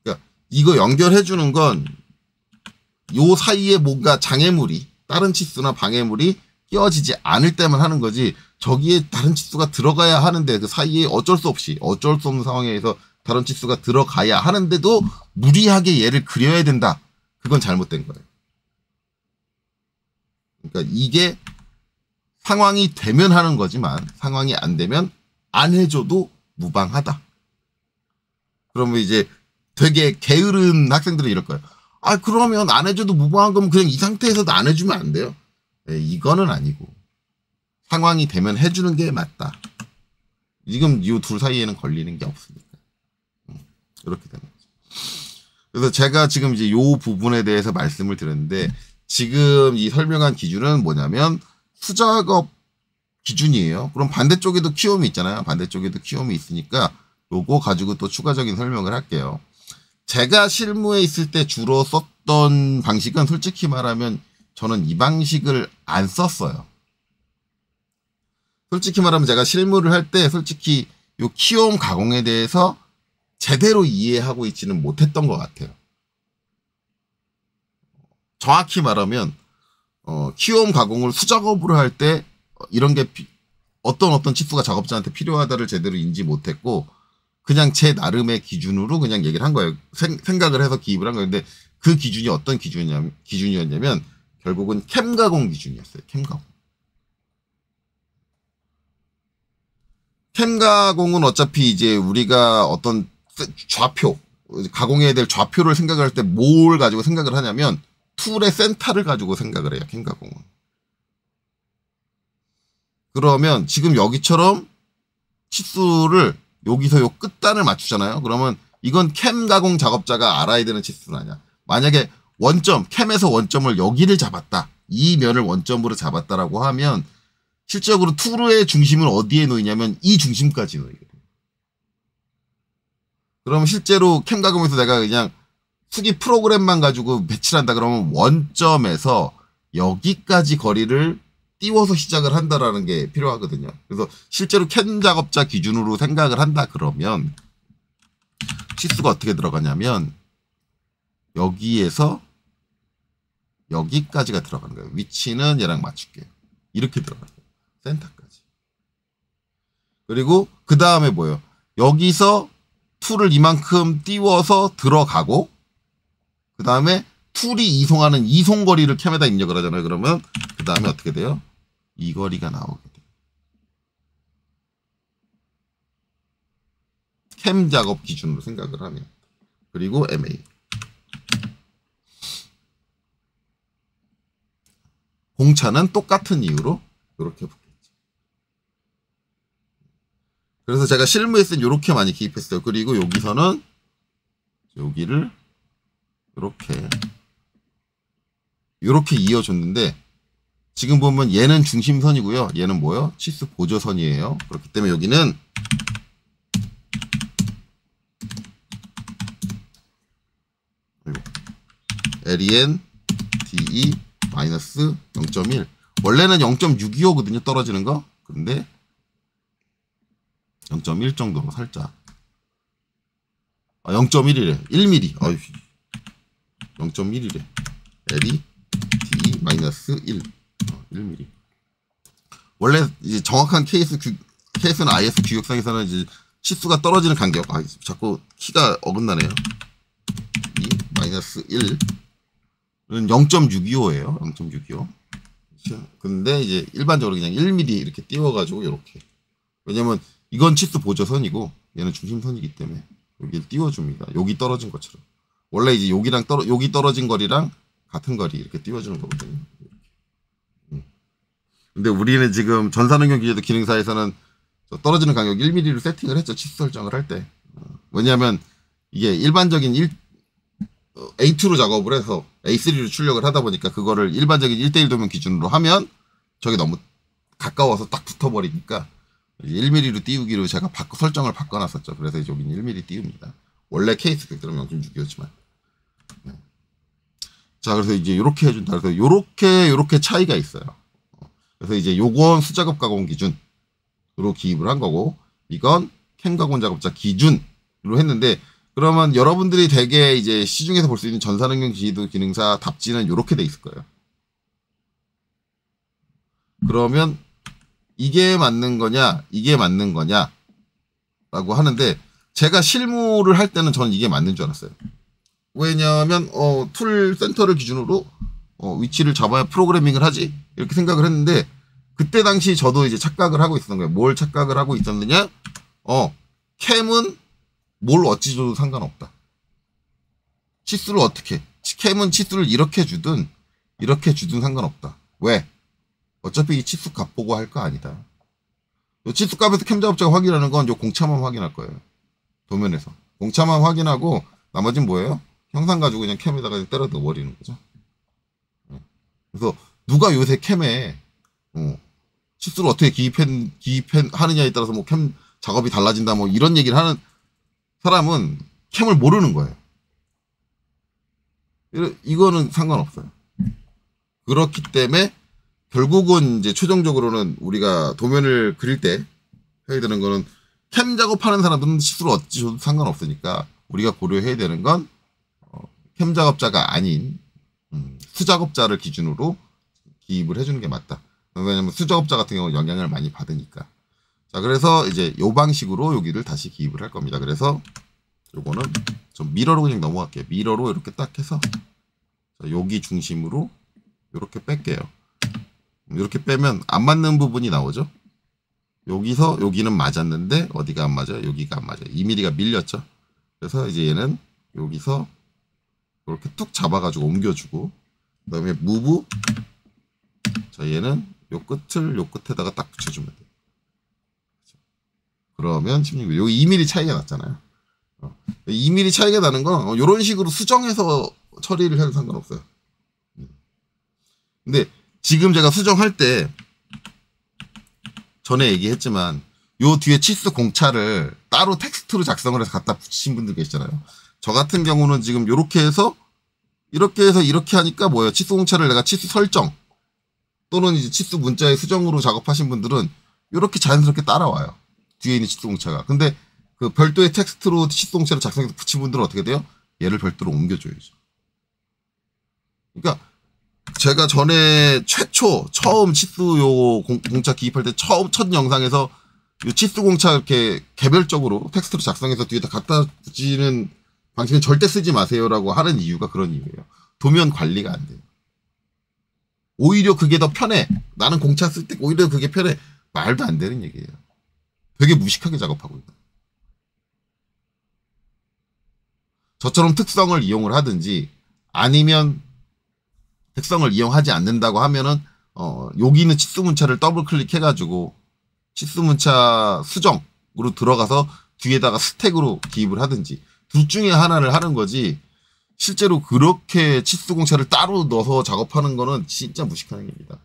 그러니까 이거 연결해 주는 건 요 사이에 뭔가 장애물이 다른 치수나 방해물이 끼워지지 않을 때만 하는 거지 저기에 다른 치수가 들어가야 하는데 그 사이에 어쩔 수 없는 상황에서 다른 치수가 들어가야 하는데도 무리하게 얘를 그려야 된다. 그건 잘못된 거예요. 그러니까 이게 상황이 되면 하는 거지만 상황이 안 되면 안 해줘도 무방하다. 그러면 이제 되게 게으른 학생들은 이럴 거예요. 그러면 안 해줘도 무방한 거면 그냥 이 상태에서도 안 해주면 안 돼요. 네, 이거는 아니고 상황이 되면 해주는 게 맞다. 지금 이 둘 사이에는 걸리는 게 없으니까 이렇게 되는 거죠. 그래서 제가 지금 이제 요 부분에 대해서 말씀을 드렸는데 지금 이 설명한 기준은 뭐냐면 수작업 기준이에요. 그럼 반대쪽에도 키움이 있잖아요. 반대쪽에도 키움이 있으니까 요거 가지고 또 추가적인 설명을 할게요. 제가 실무에 있을 때 주로 썼던 방식은 솔직히 말하면 저는 이 방식을 안 썼어요. 솔직히 말하면 제가 실무를 할 때 솔직히 요 키움 가공에 대해서 제대로 이해하고 있지는 못했던 것 같아요. 정확히 말하면 키움 가공을 수작업으로 할 때 이런 게 어떤 치수가 작업자한테 필요하다를 제대로 인지 못했고 그냥 제 나름의 기준으로 그냥 얘기를 한 거예요. 생각을 해서 기입을 한 거예요. 근데 그 기준이 어떤 기준이었냐면 결국은 캠 가공 기준이었어요. 캠 가공. 캠 가공은 어차피 이제 우리가 어떤 좌표, 가공해야 될 좌표를 생각할 때 뭘 가지고 생각을 하냐면 툴의 센터를 가지고 생각을 해요. 캠 가공은. 그러면 지금 여기처럼 치수를 여기서 요 끝단을 맞추잖아요. 그러면 이건 캠 가공 작업자가 알아야 되는 치수는 아니야. 만약에 캠에서 원점을 여기를 잡았다. 이 면을 원점으로 잡았다라고 하면 실적으로 툴의 중심을 어디에 놓이냐면 이 중심까지 놓이거든요. 그러면 실제로 캠 가공에서 내가 그냥 수기 프로그램만 가지고 배치를 한다 그러면 원점에서 여기까지 거리를 띄워서 시작을 한다라는 게 필요하거든요. 그래서 실제로 캠 작업자 기준으로 생각을 한다 그러면 치수가 어떻게 들어가냐면 여기에서 여기까지가 들어가는 거예요. 위치는 얘랑 맞출게요. 이렇게 들어가요. 센터까지. 그리고 그 다음에 뭐예요? 여기서 툴을 이만큼 띄워서 들어가고 그 다음에 툴이 이송하는 이송거리를 캠에다 입력을 하잖아요. 그러면 그 다음에 어떻게 돼요? 이 거리가 나오게 돼요. 캠 작업 기준으로 생각을 하면. 그리고 MA. 공차는 똑같은 이유로 이렇게 붙겠죠. 그래서 제가 실무에서는 이렇게 많이 기입했어요. 그리고 여기서는 여기를 이렇게 이어줬는데 지금 보면 얘는 중심선이고요. 얘는 뭐예요? 치수 보조선이에요. 그렇기 때문에 여기는 LEN DE 마이너스 0.1 원래는 0.625거든요. 떨어지는 거. 근데 0.1 정도로 살짝 0.1이래. 1mm. 0.1이래. LE DE 마이너스 1mm. 원래 이제 정확한 케이스는 IS 규격상에서는 이제 치수가 떨어지는 간격. 자꾸 키가 어긋나네요. 이 마이너스 1은 0.625예요. 0.625. 근데 이제 일반적으로 그냥 1mm 이렇게 띄워가지고 이렇게. 왜냐면 이건 치수 보조선이고 얘는 중심선이기 때문에 여기를 띄워줍니다. 여기 떨어진 것처럼. 원래 이제 여기 떨어진 거리랑 같은 거리 이렇게 띄워주는 거거든요. 근데 우리는 지금 전산응용 기계도 기능사에서는 떨어지는 간격 1mm로 세팅을 했죠. 치수 설정을 할 때. 왜냐하면 이게 일반적인 A2로 작업을 해서 A3로 출력을 하다 보니까 그거를 일반적인 1대1 도면 기준으로 하면 저게 너무 가까워서 딱 붙어버리니까 1mm로 띄우기로 제가 설정을 바꿔놨었죠. 그래서 이제 여기는 1mm 띄웁니다. 원래 케이스 벡터는 0.6이었지만. 자, 그래서 이제 이렇게 해준다. 그래서 요렇게 차이가 있어요. 그래서 이제 요건 수작업 가공 기준으로 기입을 한 거고, 이건 캠 가공 작업자 기준으로 했는데, 그러면 여러분들이 대개 이제 시중에서 볼 수 있는 전산응용 지도 기능사 답지는 요렇게 돼 있을 거예요. 그러면 이게 맞는 거냐, 이게 맞는 거냐, 라고 하는데, 제가 실무를 할 때는 저는 이게 맞는 줄 알았어요. 왜냐하면, 툴 센터를 기준으로, 위치를 잡아야 프로그래밍을 하지? 이렇게 생각을 했는데, 그때 당시 저도 이제 착각을 하고 있었던 거예요. 뭘 착각을 하고 있었느냐? 캠은 뭘 어찌 줘도 상관없다. 치수를 어떻게, 캠은 치수를 이렇게 주든, 상관없다. 왜? 어차피 이 치수 값 보고 할 거 아니다. 이 치수 값에서 캠 작업자가 확인하는 건 요 공차만 확인할 거예요. 도면에서. 공차만 확인하고, 나머지는 뭐예요? 형상 가지고 그냥 캠에다가 때려 넣어버리는 거죠. 그래서 누가 요새 캠에 치수를 어떻게 기입하느냐에 따라서 뭐 캠 작업이 달라진다 뭐 이런 얘기를 하는 사람은 캠을 모르는 거예요. 이거는 상관없어요. 그렇기 때문에 결국은 이제 최종적으로는 우리가 도면을 그릴 때 해야 되는 거는 캠 작업하는 사람들은 치수를 어찌 줘도 상관없으니까 우리가 고려해야 되는 건 캠 작업자가 아닌 수작업자를 기준으로 기입을 해주는 게 맞다. 왜냐면 수작업자 같은 경우는 영향을 많이 받으니까. 자, 그래서 이제 요 방식으로 여기를 다시 기입을 할 겁니다. 그래서 요거는 좀 미러로 그냥 넘어갈게요. 미러로 이렇게 딱 해서 자, 여기 중심으로 이렇게 뺄게요. 이렇게 빼면 안 맞는 부분이 나오죠. 여기서 여기는 맞았는데 어디가 안 맞아요? 여기가 안 맞아요. 2mm가 밀렸죠. 그래서 이제 얘는 여기서 이렇게 툭 잡아가지고 옮겨주고, 그 다음에 무브, 자, 얘는 요 끝에다가 딱 붙여주면 돼요. 그러면 16mm, 요 2mm 차이가 났잖아요. 2mm 차이가 나는 건 요런 식으로 수정해서 처리를 해도 상관없어요. 근데 지금 제가 수정할 때 전에 얘기했지만 요 뒤에 치수 공차를 따로 텍스트로 작성을 해서 갖다 붙이신 분들 계시잖아요. 저 같은 경우는 지금 이렇게 해서 이렇게 하니까 뭐예요? 치수 공차를 내가 치수 설정 또는 이제 치수 문자의 수정으로 작업하신 분들은 이렇게 자연스럽게 따라와요. 뒤에 있는 치수 공차가. 근데 그 별도의 텍스트로 치수 공차를 작성해서 붙인 분들은 어떻게 돼요? 얘를 별도로 옮겨줘야죠. 그러니까 제가 전에 처음 치수 요 공차 기입할 때 첫 영상에서 요 치수 공차 이렇게 개별적으로 텍스트로 작성해서 뒤에다 갖다 붙이는 방식은 절대 쓰지 마세요라고 하는 이유가 그런 이유예요. 도면 관리가 안 돼요. 오히려 그게 더 편해. 나는 공차 쓸 때 오히려 그게 편해. 말도 안 되는 얘기예요. 되게 무식하게 작업하고 있다. 저처럼 특성을 이용을 하든지 아니면 특성을 이용하지 않는다고 하면은 여기 있는 치수 문자를 더블 클릭해가지고 치수 문자 수정 쪽으로 들어가서 뒤에다가 스택으로 기입을 하든지 둘 중에 하나를 하는 거지. 실제로 그렇게 치수공차를 따로 넣어서 작업하는 거는 진짜 무식한 행위입니다.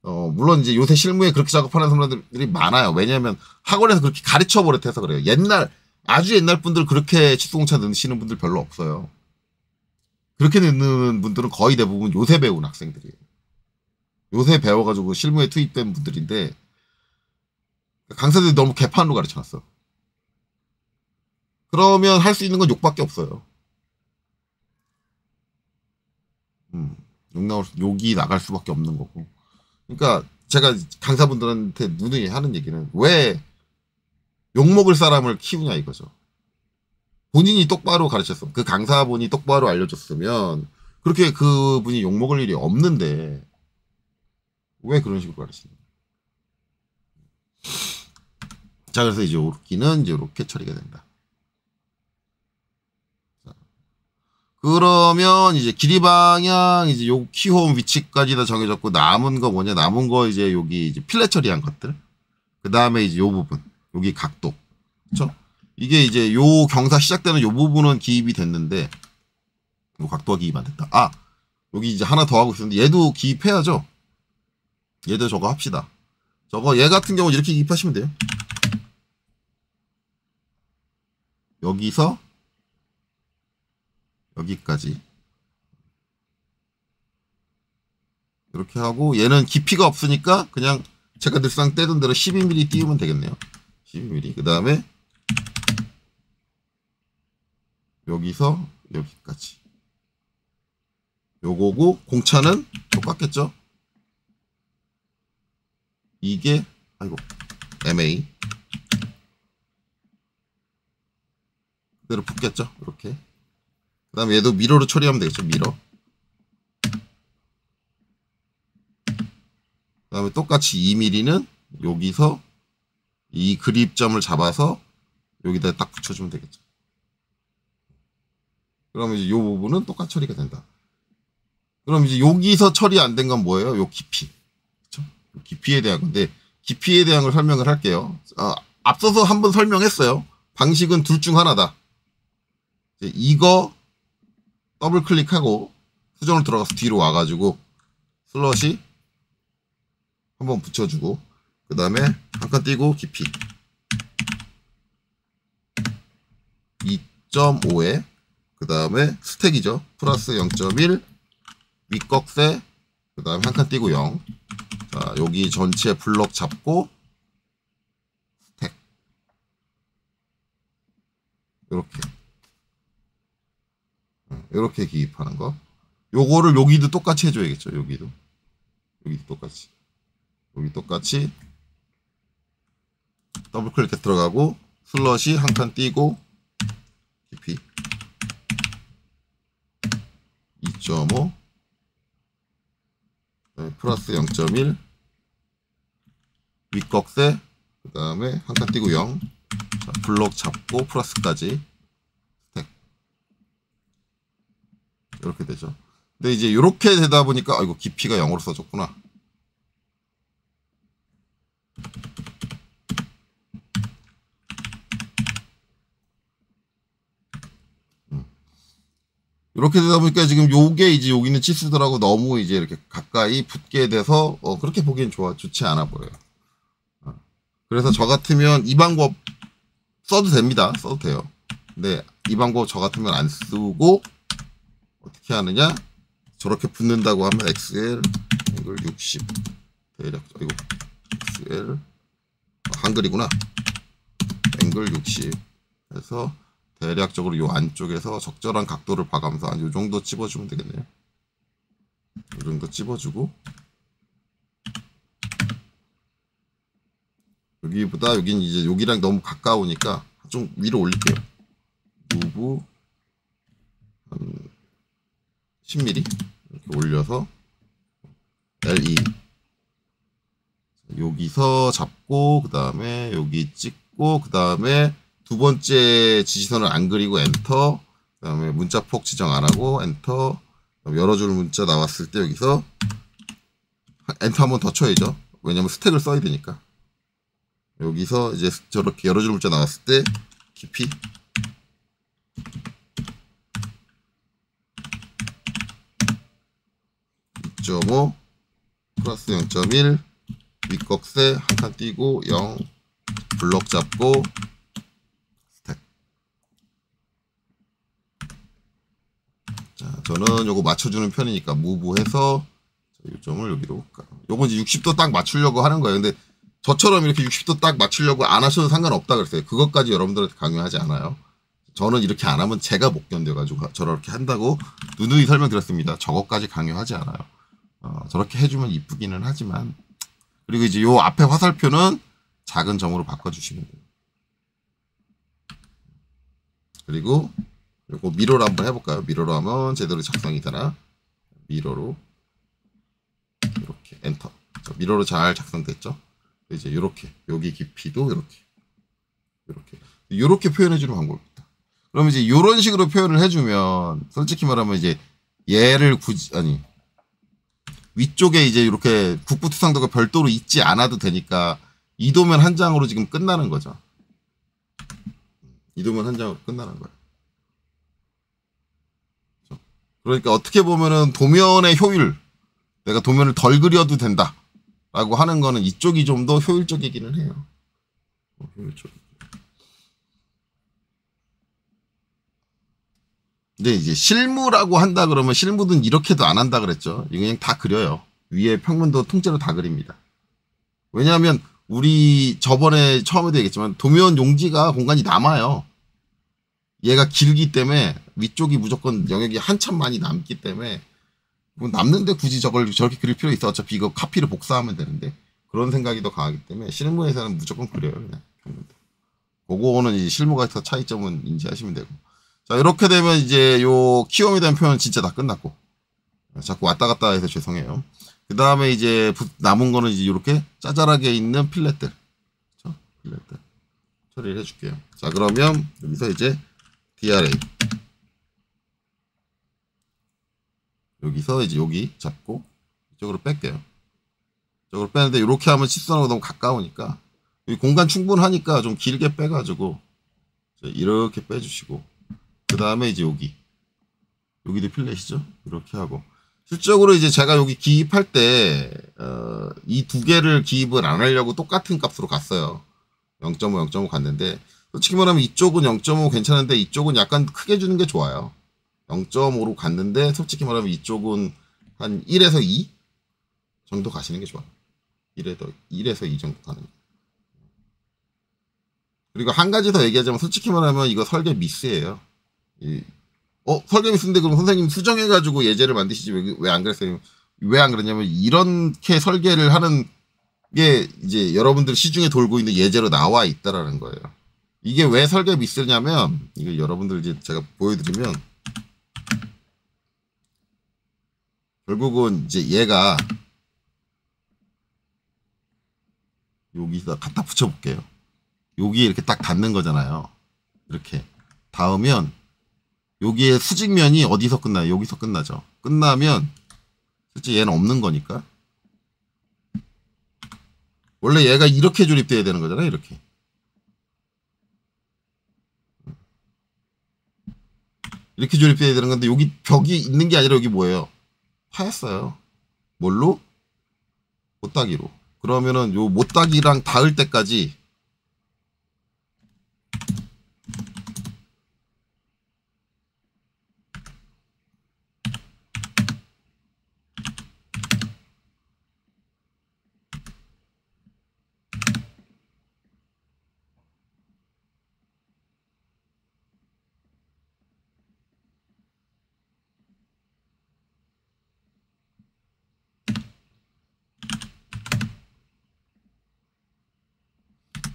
물론 이제 요새 실무에 그렇게 작업하는 사람들이 많아요. 왜냐하면 학원에서 그렇게 가르쳐 버릇해서 그래요. 아주 옛날 분들 그렇게 치수공차 넣으시는 분들 별로 없어요. 그렇게 넣는 분들은 거의 대부분 요새 배운 학생들이에요. 요새 배워가지고 실무에 투입된 분들인데 강사들이 너무 개판으로 가르쳐놨어. 그러면 할 수 있는 건 욕밖에 없어요. 욕이 나갈 수밖에 없는 거고. 그러니까 제가 강사분들한테 누누이 하는 얘기는 왜 욕먹을 사람을 키우냐 이거죠. 본인이 똑바로 가르쳤어. 그 강사분이 똑바로 알려줬으면 그렇게 그분이 욕먹을 일이 없는데 왜 그런 식으로 가르치냐. 자, 그래서 이제 오르기는 이제 이렇게 처리가 된다. 자, 그러면 이제 길이 방향 이제 요 키홈 위치까지 다 정해졌고 남은 거 뭐냐? 남은 거 이제 여기 이제 필렛 처리한 것들. 그 다음에 이제 요 부분, 여기 각도, 그렇죠? 이게 이제 요 경사 시작되는 요 부분은 기입이 됐는데 요 각도가 기입 안 됐다. 아, 여기 이제 하나 더 하고 있었는데 얘도 기입해야죠. 얘도 저거 합시다. 저거 얘 같은 경우 이렇게 기입하시면 돼요. 여기서 여기까지 이렇게 하고 얘는 깊이가 없으니까 그냥 제가 늘상 떼던 대로 12mm 띄우면 되겠네요. 12mm. 그 다음에 여기서 여기까지 요거고 공차는 똑같겠죠. 이게 아이고 MA 그대로 붙겠죠. 이렇게. 그 다음에 얘도 미러로 처리하면 되겠죠. 미러. 그 다음에 똑같이 2mm는 여기서 이 그립점을 잡아서 여기다 딱 붙여주면 되겠죠. 그러면 이제 이 부분은 똑같이 처리가 된다. 그럼 이제 여기서 처리 안 된 건 뭐예요? 요 깊이. 그쵸? 깊이에 대한 건데, 깊이에 대한 걸 설명을 할게요. 앞서서 한번 설명했어요. 방식은 둘 중 하나다. 이거 더블 클릭하고 수정을 들어가서 뒤로 와가지고 슬롯이 한번 붙여주고 그 다음에 한 칸 띄고 깊이 2.5에 그 다음에 스택이죠. 플러스 0.1 윗꺽쇠 그 다음에 한 칸 띄고 0. 자, 여기 전체 블럭 잡고 스택 이렇게 기입하는 거. 요거를 여기도 똑같이 해줘야겠죠. 여기도 똑같이. 여기 똑같이 더블 클릭해 들어가고 슬롯이 한 칸 띄고 깊이 2.5 플러스 0.1 윗꺽쇠 그 다음에 한 칸 띄고 0. 자, 블록 잡고 플러스까지 스택 이렇게 되죠. 근데 이제 이렇게 되다 보니까 아이고 깊이가 0으로 써졌구나. 이렇게 되다 보니까 지금 요게 이제 여기 있는 치수들하고 너무 이제 이렇게 가까이 붙게 돼서 그렇게 보기엔 좋지 않아 보여요. 그래서 저 같으면 이 방법 써도 됩니다. 써도 돼요. 근데 이 방법 저 같으면 안 쓰고 어떻게 하느냐? 저렇게 붙는다고 하면 XL 앵글 60 대략 이거 XL 한글이구나. 앵글 60 해서 대략적으로 요 안쪽에서 적절한 각도를 봐가면서 한 요 정도 찝어주면 되겠네요. 요 정도 찝어주고 여기보다 여긴 이제 여기랑 너무 가까우니까 좀 위로 올릴게요. 무브 한 10mm 이렇게 올려서 LE 여기서 잡고 그 다음에 여기 찍고 그 다음에 두 번째 지시선을 안 그리고 엔터 그 다음에 문자폭 지정 안 하고 엔터 열어줄 문자 나왔을 때 여기서 엔터 한 번 더 쳐야죠. 왜냐면 스택을 써야 되니까 여기서 이제 저렇게 여러 줄 문자 나왔을 때 깊이 2.5 플러스 0.1 윗꺽쇠 한 칸 띄고 0 블럭 잡고 스택. 자, 저는 요거 맞춰주는 편이니까 무브해서 요점을 여기로 요거 이제 60도 딱 맞추려고 하는 거예요. 근데 저처럼 이렇게 60도 딱 맞추려고 안 하셔도 상관없다 그랬어요. 그것까지 여러분들한테 강요하지 않아요. 저는 이렇게 안 하면 제가 못 견뎌가지고 저렇게 한다고 누누이 설명드렸습니다. 저것까지 강요하지 않아요. 저렇게 해주면 이쁘기는 하지만. 그리고 이제 요 앞에 화살표는 작은 점으로 바꿔주시면 돼요. 그리고 요거 미러로 한번 해볼까요? 미러로 하면 제대로 작성이 되나? 미러로 이렇게 엔터. 미러로 잘 작성됐죠? 이제 요렇게 여기 깊이도 요렇게 표현해주는 방법입니다. 그러면 이제 요런 식으로 표현을 해주면 솔직히 말하면 이제 얘를 굳이 위쪽에 이제 이렇게 국부투상도가 별도로 있지 않아도 되니까 이 도면 한 장으로 지금 끝나는 거죠. 이 도면 한 장으로 끝나는 거예요. 그러니까 어떻게 보면은 도면의 효율, 내가 도면을 덜 그려도 된다 라고 하는 거는 이쪽이 좀 더 효율적이기는 해요. 효율적. 근데 이제 실무라고 한다 그러면 실무는 이렇게도 안 한다 그랬죠. 그냥 다 그려요. 위에 평면도 통째로 다 그립니다. 왜냐하면 우리 저번에 처음에도 얘기했지만 도면 용지가 공간이 남아요. 얘가 길기 때문에 위쪽이 무조건 영역이 한참 많이 남기 때문에 뭐 남는데 굳이 저걸 저렇게 그릴 필요 있어. 어차피 이거 카피를 복사하면 되는데 그런 생각이 더 강하기 때문에 실무에서는 무조건 그려요. 그냥 평면도. 그거는 이제 실무가 더 차이점은 인지하시면 되고. 자, 이렇게 되면 이제 요 키움에 대한 표현은 진짜 다 끝났고. 자꾸 왔다 갔다 해서 죄송해요. 그 다음에 이제 남은 거는 이제 이렇게 짜잘하게 있는 필렛들. 그렇죠? 필렛들. 처리를 해줄게요. 자, 그러면 여기서 이제 DRA. 여기서 이제 여기 잡고 이쪽으로 뺄게요. 이쪽으로 빼는데 이렇게 하면 치수하고 너무 가까우니까 여기 공간 충분하니까 좀 길게 빼가지고 이렇게 빼주시고 그 다음에 이제 여기도 필렛이죠. 이렇게 하고 실적으로 이제 제가 여기 기입할 때 이 두 개를 기입을 안 하려고 똑같은 값으로 갔어요. 0.5, 0.5 갔는데 솔직히 말하면 이쪽은 0.5 괜찮은데 이쪽은 약간 크게 주는 게 좋아요. 0.5로 갔는데 솔직히 말하면 이쪽은 한 1에서 2 정도 가시는 게 좋아요. 1에서 2 정도 가는 게. 그리고 한 가지 더 얘기하자면 솔직히 말하면 이거 설계 미스예요. 설계 미스인데 그럼 선생님 수정해가지고 예제를 만드시지 왜 안 그랬어요? 왜 안 그랬냐면 이렇게 설계를 하는 게 이제 여러분들 시중에 돌고 있는 예제로 나와 있다라는 거예요. 이게 왜 설계 미스냐면 이거 여러분들 이제 제가 보여드리면 결국은 이제 얘가 여기다 갖다 붙여볼게요. 여기에 이렇게 딱 닿는 거잖아요. 이렇게 닿으면 여기에 수직면이 어디서 끝나요? 여기서 끝나죠. 끝나면 실제 얘는 없는 거니까 원래 얘가 이렇게 조립돼야 되는 거잖아요. 이렇게. 이렇게 조립돼야 되는 건데 여기 벽이 있는 게 아니라 여기 뭐예요? 파였어요. 뭘로? 못따기로. 그러면은 요 못따기랑 닿을 때까지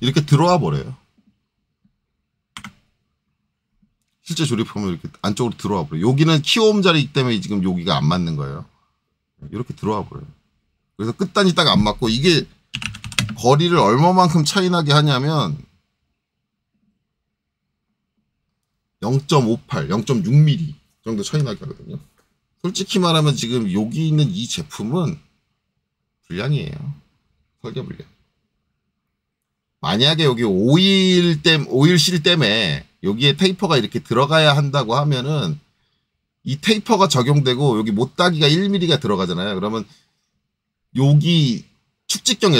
이렇게 들어와 버려요. 실제 조립하면 이렇게 안쪽으로 들어와 버려요. 여기는 키움 자리이기 때문에 지금 여기가 안 맞는 거예요. 이렇게 들어와 버려요. 그래서 끝단이 딱 안 맞고 이게 거리를 얼마만큼 차이 나게 하냐면 0.58, 0.6mm 정도 차이 나게 하거든요. 솔직히 말하면 지금 여기 있는 이 제품은 불량이에요. 설계 불량. 만약에 여기 오일 실 때문에 여기에 테이퍼가 이렇게 들어가야 한다고 하면은 이 테이퍼가 적용되고 여기 못따기가 1mm가 들어가잖아요. 그러면 여기 축직경이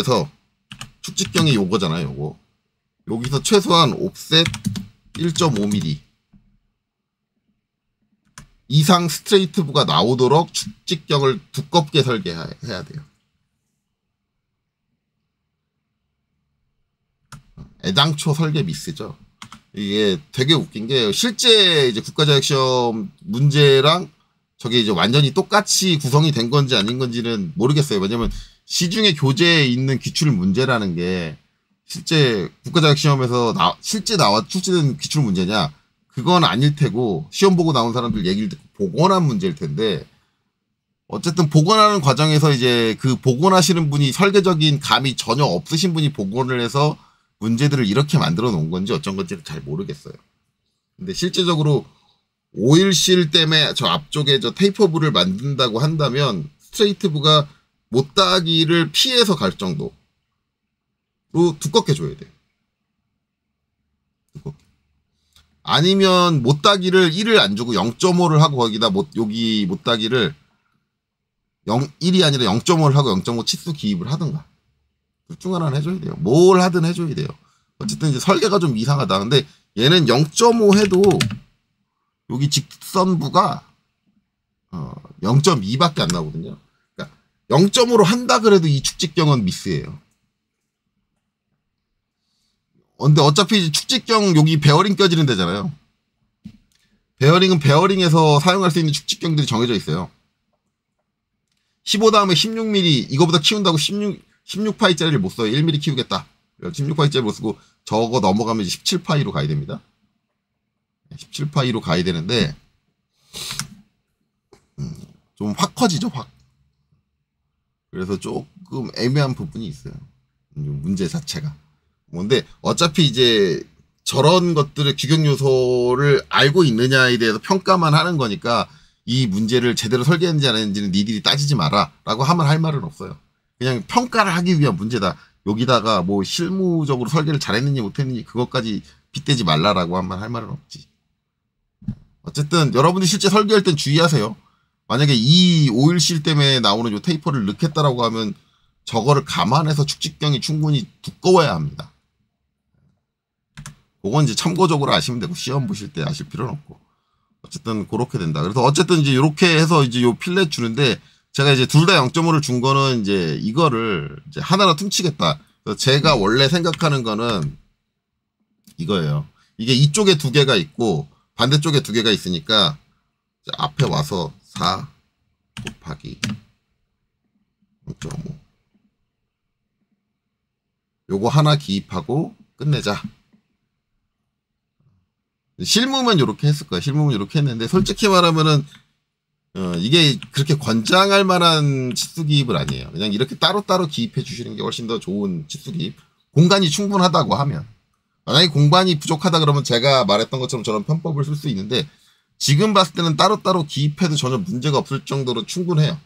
요거잖아요. 요거. 여기서 최소한 옵셋 1.5mm 이상 스트레이트부가 나오도록 축직경을 두껍게 설계해야 돼요. 애당초 설계 미스죠. 이게 되게 웃긴 게 실제 이제 국가자격시험 문제랑 저게 이제 완전히 똑같이 구성이 된 건지 아닌 건지는 모르겠어요. 왜냐면 시중에 교재에 있는 기출 문제라는 게 실제 국가자격시험에서 실제 출제된 기출 문제냐? 그건 아닐 테고 시험 보고 나온 사람들 얘기를 듣고 복원한 문제일 텐데 어쨌든 복원하는 과정에서 이제 그 복원하시는 분이 설계적인 감이 전혀 없으신 분이 복원을 해서 문제들을 이렇게 만들어 놓은 건지 어쩐 건지는 잘 모르겠어요. 근데 실제적으로 오일실 때문에 저 앞쪽에 저 테이퍼부를 만든다고 한다면 스트레이트부가 못따기를 피해서 갈 정도로 두껍게 줘야 돼요. 두껍게. 아니면 못따기를 1을 안 주고 0.5를 하고 거기다 여기 못따기를 1이 아니라 0.5를 하고 0.5 치수 기입을 하든가. 둘 중 하나는 해줘야 돼요. 뭘 하든 해줘야 돼요. 어쨌든 이제 설계가 좀 이상하다. 근데 얘는 0.5 해도 여기 직선부가 0.2밖에 안 나오거든요. 그러니까 0.5로 한다 그래도 이 축직경은 미스예요. 근데 어차피 축직경 여기 베어링 껴지는 데잖아요. 베어링은 베어링에서 사용할 수 있는 축직경들이 정해져 있어요. 15 다음에 16mm 이거보다 키운다고 16파이짜리를 못 써요. 1mm 키우겠다. 16파이짜리 못 쓰고 저거 넘어가면 이제 17파이로 가야 됩니다. 17파이로 가야 되는데 좀 확 커지죠. 확. 그래서 조금 애매한 부분이 있어요. 문제 자체가. 근데 어차피 이제 저런 것들의 규격 요소를 알고 있느냐에 대해서 평가만 하는 거니까 이 문제를 제대로 설계했는지 안 했는지는 니들이 따지지 마라 라고 하면 할 말은 없어요. 그냥 평가를 하기 위한 문제다. 여기다가 뭐 실무적으로 설계를 잘했는지 못했는지 그것까지 빗대지 말라라고 하면 할 말은 없지. 어쨌든 여러분이 실제 설계할 땐 주의하세요. 만약에 이 오일실 때문에 나오는 요 테이퍼를 넣겠다라고 하면 저거를 감안해서 축직경이 충분히 두꺼워야 합니다. 그건 이제 참고적으로 아시면 되고 시험 보실 때 아실 필요는 없고. 어쨌든 그렇게 된다. 그래서 어쨌든 이제 이렇게 해서 이제 요 필렛 주는데 제가 이제 둘 다 0.5를 준 거는 이제 이거를 이제 하나로 퉁치겠다. 그래서 제가 원래 생각하는 거는 이거예요. 이게 이쪽에 두 개가 있고 반대쪽에 두 개가 있으니까 앞에 와서 4 곱하기 0.5 요거 하나 기입하고 끝내자. 실무면 이렇게 했을 거야. 실무면 이렇게 했는데 솔직히 말하면은 이게 그렇게 권장할 만한 치수 기입은 아니에요. 그냥 이렇게 따로따로 기입해 주시는 게 훨씬 더 좋은 치수 기입. 공간이 충분하다고 하면. 만약에 공간이 부족하다 그러면 제가 말했던 것처럼 저런 편법을 쓸 수 있는데 지금 봤을 때는 따로따로 기입해도 전혀 문제가 없을 정도로 충분해요.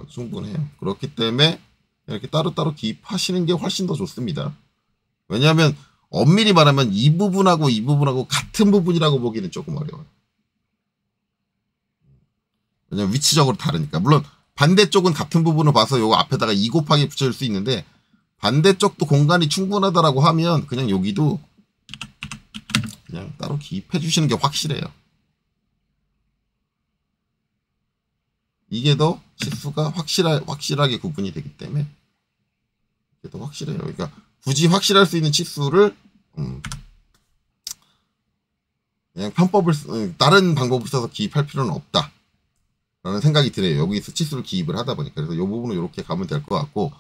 충분해요. 그렇기 때문에 이렇게 따로따로 기입하시는 게 훨씬 더 좋습니다. 왜냐하면 엄밀히 말하면 이 부분하고 이 부분하고 같은 부분이라고 보기는 조금 어려워요. 왜냐면 위치적으로 다르니까. 물론 반대쪽은 같은 부분을 봐서 요거 앞에다가 2 곱하기 붙여줄 수 있는데 반대쪽도 공간이 충분하다라고 하면 그냥 여기도 그냥 따로 기입해 주시는 게 확실해요. 이게 더 치수가 확실하게 구분이 되기 때문에 이게 더 확실해요. 그러니까 굳이 확실할 수 있는 치수를 그냥 편법을 다른 방법을 써서 기입할 필요는 없다 라는 생각이 드네요. 여기서 치수를 기입을 하다 보니까. 그래서 이 부분은 이렇게 가면 될 것 같고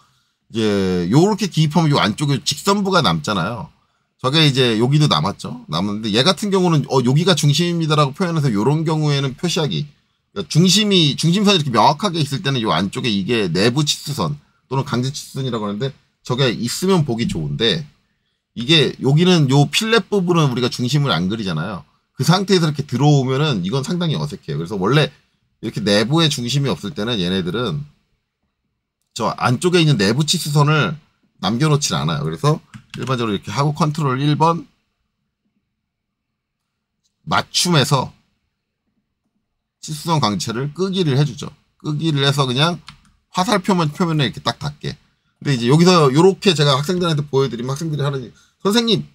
이제 요렇게 기입하면 요 안쪽에 직선부가 남잖아요. 저게 이제 여기도 남았죠. 남았는데 얘 같은 경우는 여기가 중심입니다라고 표현해서 요런 경우에는 표시하기. 그러니까 중심선이 이렇게 명확하게 있을 때는 요 안쪽에 이게 내부 치수선 또는 강제 치수선이라고 하는데 저게 있으면 보기 좋은데 이게 여기는 요 필렛 부분은 우리가 중심을 안 그리잖아요. 그 상태에서 이렇게 들어오면은 이건 상당히 어색해요. 그래서 원래 이렇게 내부에 중심이 없을 때는 얘네들은 저 안쪽에 있는 내부 치수선을 남겨놓질 않아요. 그래서 일반적으로 이렇게 하고 컨트롤 1번 맞춤해서 치수성 광채를 끄기를 해주죠. 끄기를 해서 그냥 화살표면에 이렇게 딱 닿게. 근데 이제 여기서 요렇게 제가 학생들한테 보여드리면 학생들이 하는 선생님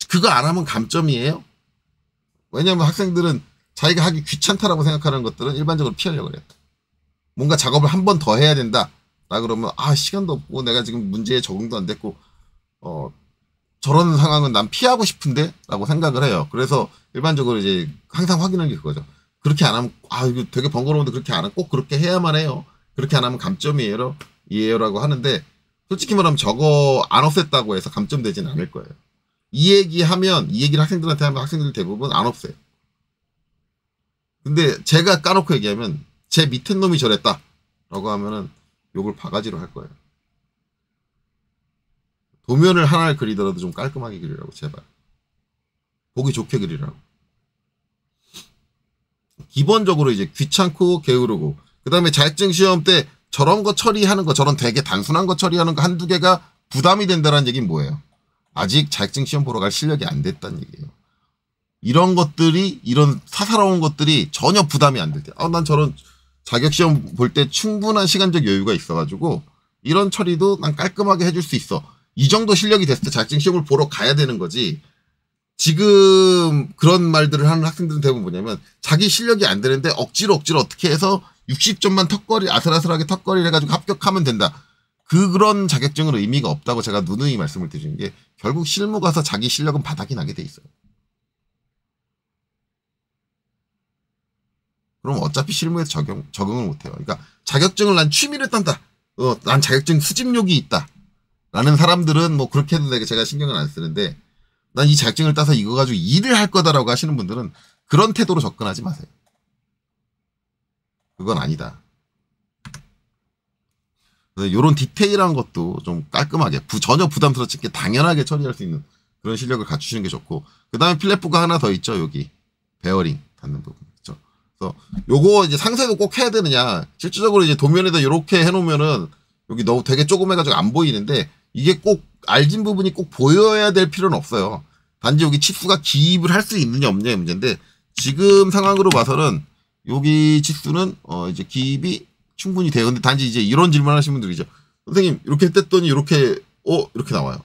그거 안 하면 감점이에요? 왜냐면 학생들은 자기가 하기 귀찮다라고 생각하는 것들은 일반적으로 피하려고 그래요. 뭔가 작업을 한 번 더 해야 된다. 라 그러면 시간도 없고 내가 지금 문제에 적응도 안 됐고 저런 상황은 난 피하고 싶은데 라고 생각을 해요. 그래서 일반적으로 이제 항상 확인하는 게 그거죠. 그렇게 안 하면 이거 되게 번거로운데 그렇게 안 하면 꼭 그렇게 해야만 해요. 그렇게 안 하면 감점이에요. 이에요라고 하는데 솔직히 말하면 저거 안 없앴다고 해서 감점되지는 않을 거예요. 이 얘기를 학생들한테 하면 학생들 대부분 안 없애요. 근데 제가 까놓고 얘기하면 제 밑에 놈이 저랬다 라고 하면은 욕을 바가지로 할 거예요. 도면을 하나를 그리더라도 좀 깔끔하게 그리라고 제발. 보기 좋게 그리라고. 기본적으로 이제 귀찮고 게으르고 그 다음에 자격증 시험 때 저런 거 처리하는 거 저런 되게 단순한 거 처리하는 거 한두 개가 부담이 된다는 얘기는 뭐예요? 아직 자격증 시험 보러 갈 실력이 안 됐다는 얘기예요. 이런 것들이 이런 사사로운 것들이 전혀 부담이 안 될 때 난 저런 자격시험 볼 때 충분한 시간적 여유가 있어가지고 이런 처리도 난 깔끔하게 해줄 수 있어. 이 정도 실력이 됐을 때 자격증 시험을 보러 가야 되는 거지. 지금 그런 말들을 하는 학생들은 대부분 뭐냐면 자기 실력이 안 되는데 억지로 어떻게 해서 60점만 아슬아슬하게 턱걸이를 해가지고 합격하면 된다. 그런 자격증은 의미가 없다고 제가 누누이 말씀을 드리는 게 결국 실무 가서 자기 실력은 바닥이 나게 돼 있어요. 그럼 어차피 실무에서 적응을 못해요. 그러니까 자격증을 난 취미를 딴다. 난 자격증 수집욕이 있다. 라는 사람들은 뭐 그렇게 해도 되게 제가 신경을 안 쓰는데 난 이 자격증을 따서 이거 가지고 일을 할 거다라고 하시는 분들은 그런 태도로 접근하지 마세요. 그건 아니다. 이런 디테일한 것도 좀 깔끔하게 전혀 부담스럽지 않게 당연하게 처리할 수 있는 그런 실력을 갖추시는 게 좋고 그 다음에 필렛부가 하나 더 있죠. 여기 베어링 닿는 부분 있죠. 그래서 요거 이제 상세도 꼭 해야 되느냐 실질적으로 이제 도면에다 이렇게 해놓으면은 여기 너무 되게 조그매가지고 안 보이는데 이게 꼭 알진 부분이 꼭 보여야 될 필요는 없어요. 단지 여기 치수가 기입을 할 수 있느냐 없느냐의 문제인데 지금 상황으로 봐서는 여기 치수는 이제 기입이 충분히 돼요. 근데 단지 이제 이런 질문 하시는 분들이죠. 선생님 이렇게 뗐더니 이렇게 나와요.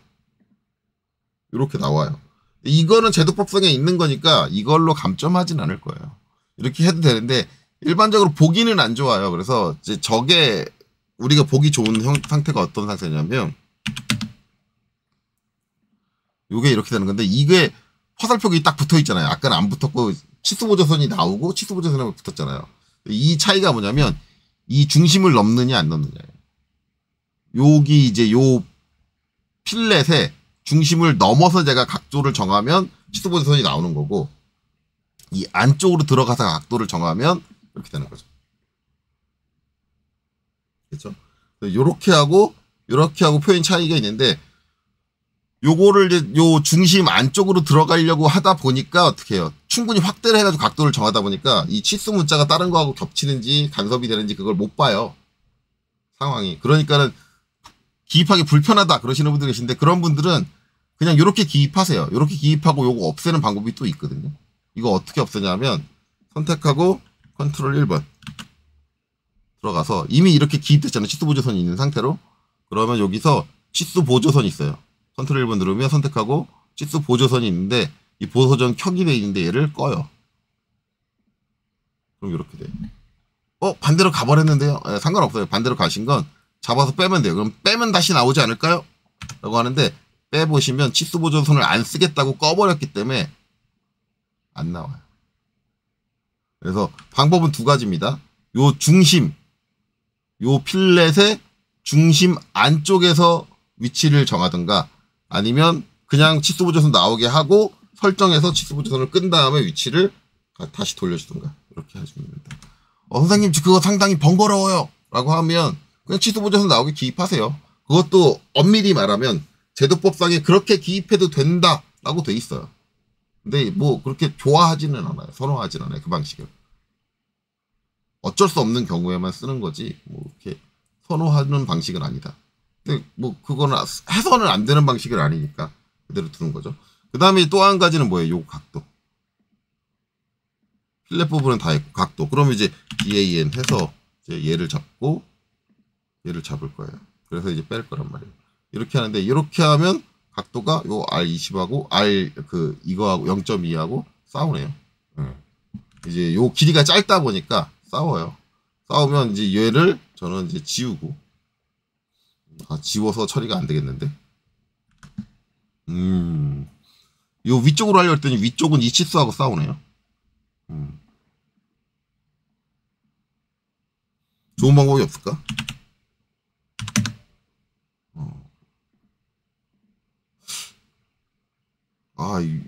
이렇게 나와요. 이거는 제도법상에 있는 거니까 이걸로 감점하진 않을 거예요. 이렇게 해도 되는데 일반적으로 보기는 안 좋아요. 그래서 이제 저게 우리가 보기 좋은 상태가 어떤 상태냐면 요게 이렇게 되는 건데 이게 화살표기 딱 붙어 있잖아요. 아까는 안 붙었고 치수보조선이 나오고 치수보조선하고 붙었잖아요. 이 차이가 뭐냐면 이 중심을 넘느냐 안 넘느냐예요. 여기 이제 요 필렛에 중심을 넘어서 제가 각도를 정하면 치수보조선이 나오는 거고 이 안쪽으로 들어가서 각도를 정하면 이렇게 되는 거죠. 그렇죠? 요렇게 하고 표현 차이가 있는데 요거를 이제 요 중심 안쪽으로 들어가려고 하다 보니까 어떻게 해요? 충분히 확대를 해가지고 각도를 정하다 보니까 이 치수 문자가 다른 거하고 겹치는지 간섭이 되는지 그걸 못 봐요. 상황이. 그러니까는 기입하기 불편하다 그러시는 분들 계신데 그런 분들은 그냥 요렇게 기입하세요. 요렇게 기입하고 요거 없애는 방법이 또 있거든요. 이거 어떻게 없애냐면 선택하고 컨트롤 1번 들어가서 이미 이렇게 기입됐잖아요. 치수 보조선이 있는 상태로. 그러면 여기서 치수 보조선이 있어요. 컨트롤 1번 누르면 선택하고 치수 보조선이 있는데 이 보조선 켜기 돼 있는데 얘를 꺼요. 그럼 이렇게 돼요. 반대로 가버렸는데요. 상관없어요. 반대로 가신 건 잡아서 빼면 돼요. 그럼 빼면 다시 나오지 않을까요? 라고 하는데 빼보시면 치수 보조선을 안 쓰겠다고 꺼버렸기 때문에 안 나와요. 그래서 방법은 두 가지입니다. 요 중심, 요 필렛의 중심 안쪽에서 위치를 정하든가 아니면 그냥 치수 보조선 나오게 하고 설정해서 치수 보조선을 끈 다음에 위치를 다시 돌려주든가 이렇게 하시면 됩니다. 선생님 그거 상당히 번거로워요 라고 하면 그냥 치수 보조선 나오게 기입하세요. 그것도 엄밀히 말하면 제도법상에 그렇게 기입해도 된다 라고 돼 있어요. 근데 뭐 그렇게 좋아하지는 않아요. 선호하지는 않아요. 그 방식을. 어쩔 수 없는 경우에만 쓰는 거지 뭐 이렇게 선호하는 방식은 아니다. 근데 뭐 그거는 해서는 안 되는 방식은 아니니까 그대로 두는 거죠. 그 다음에 또 한 가지는 뭐예요? 요 각도. 필렛 부분은 다 있고 각도. 그러면 이제 DAN 해서 이제 얘를 잡고 얘를 잡을 거예요. 그래서 이제 뺄 거란 말이에요. 이렇게 하는데 이렇게 하면 각도가 요 R20하고 R 이거하고 0.2하고 싸우네요. 이제 요 길이가 짧다 보니까 싸워요. 싸우면 이제 얘를 저는 이제 지우고 지워서 처리가 안 되겠는데. 요 위쪽으로 하려 했더니 위쪽은 이 치수하고 싸우네요. 좋은 방법이 없을까?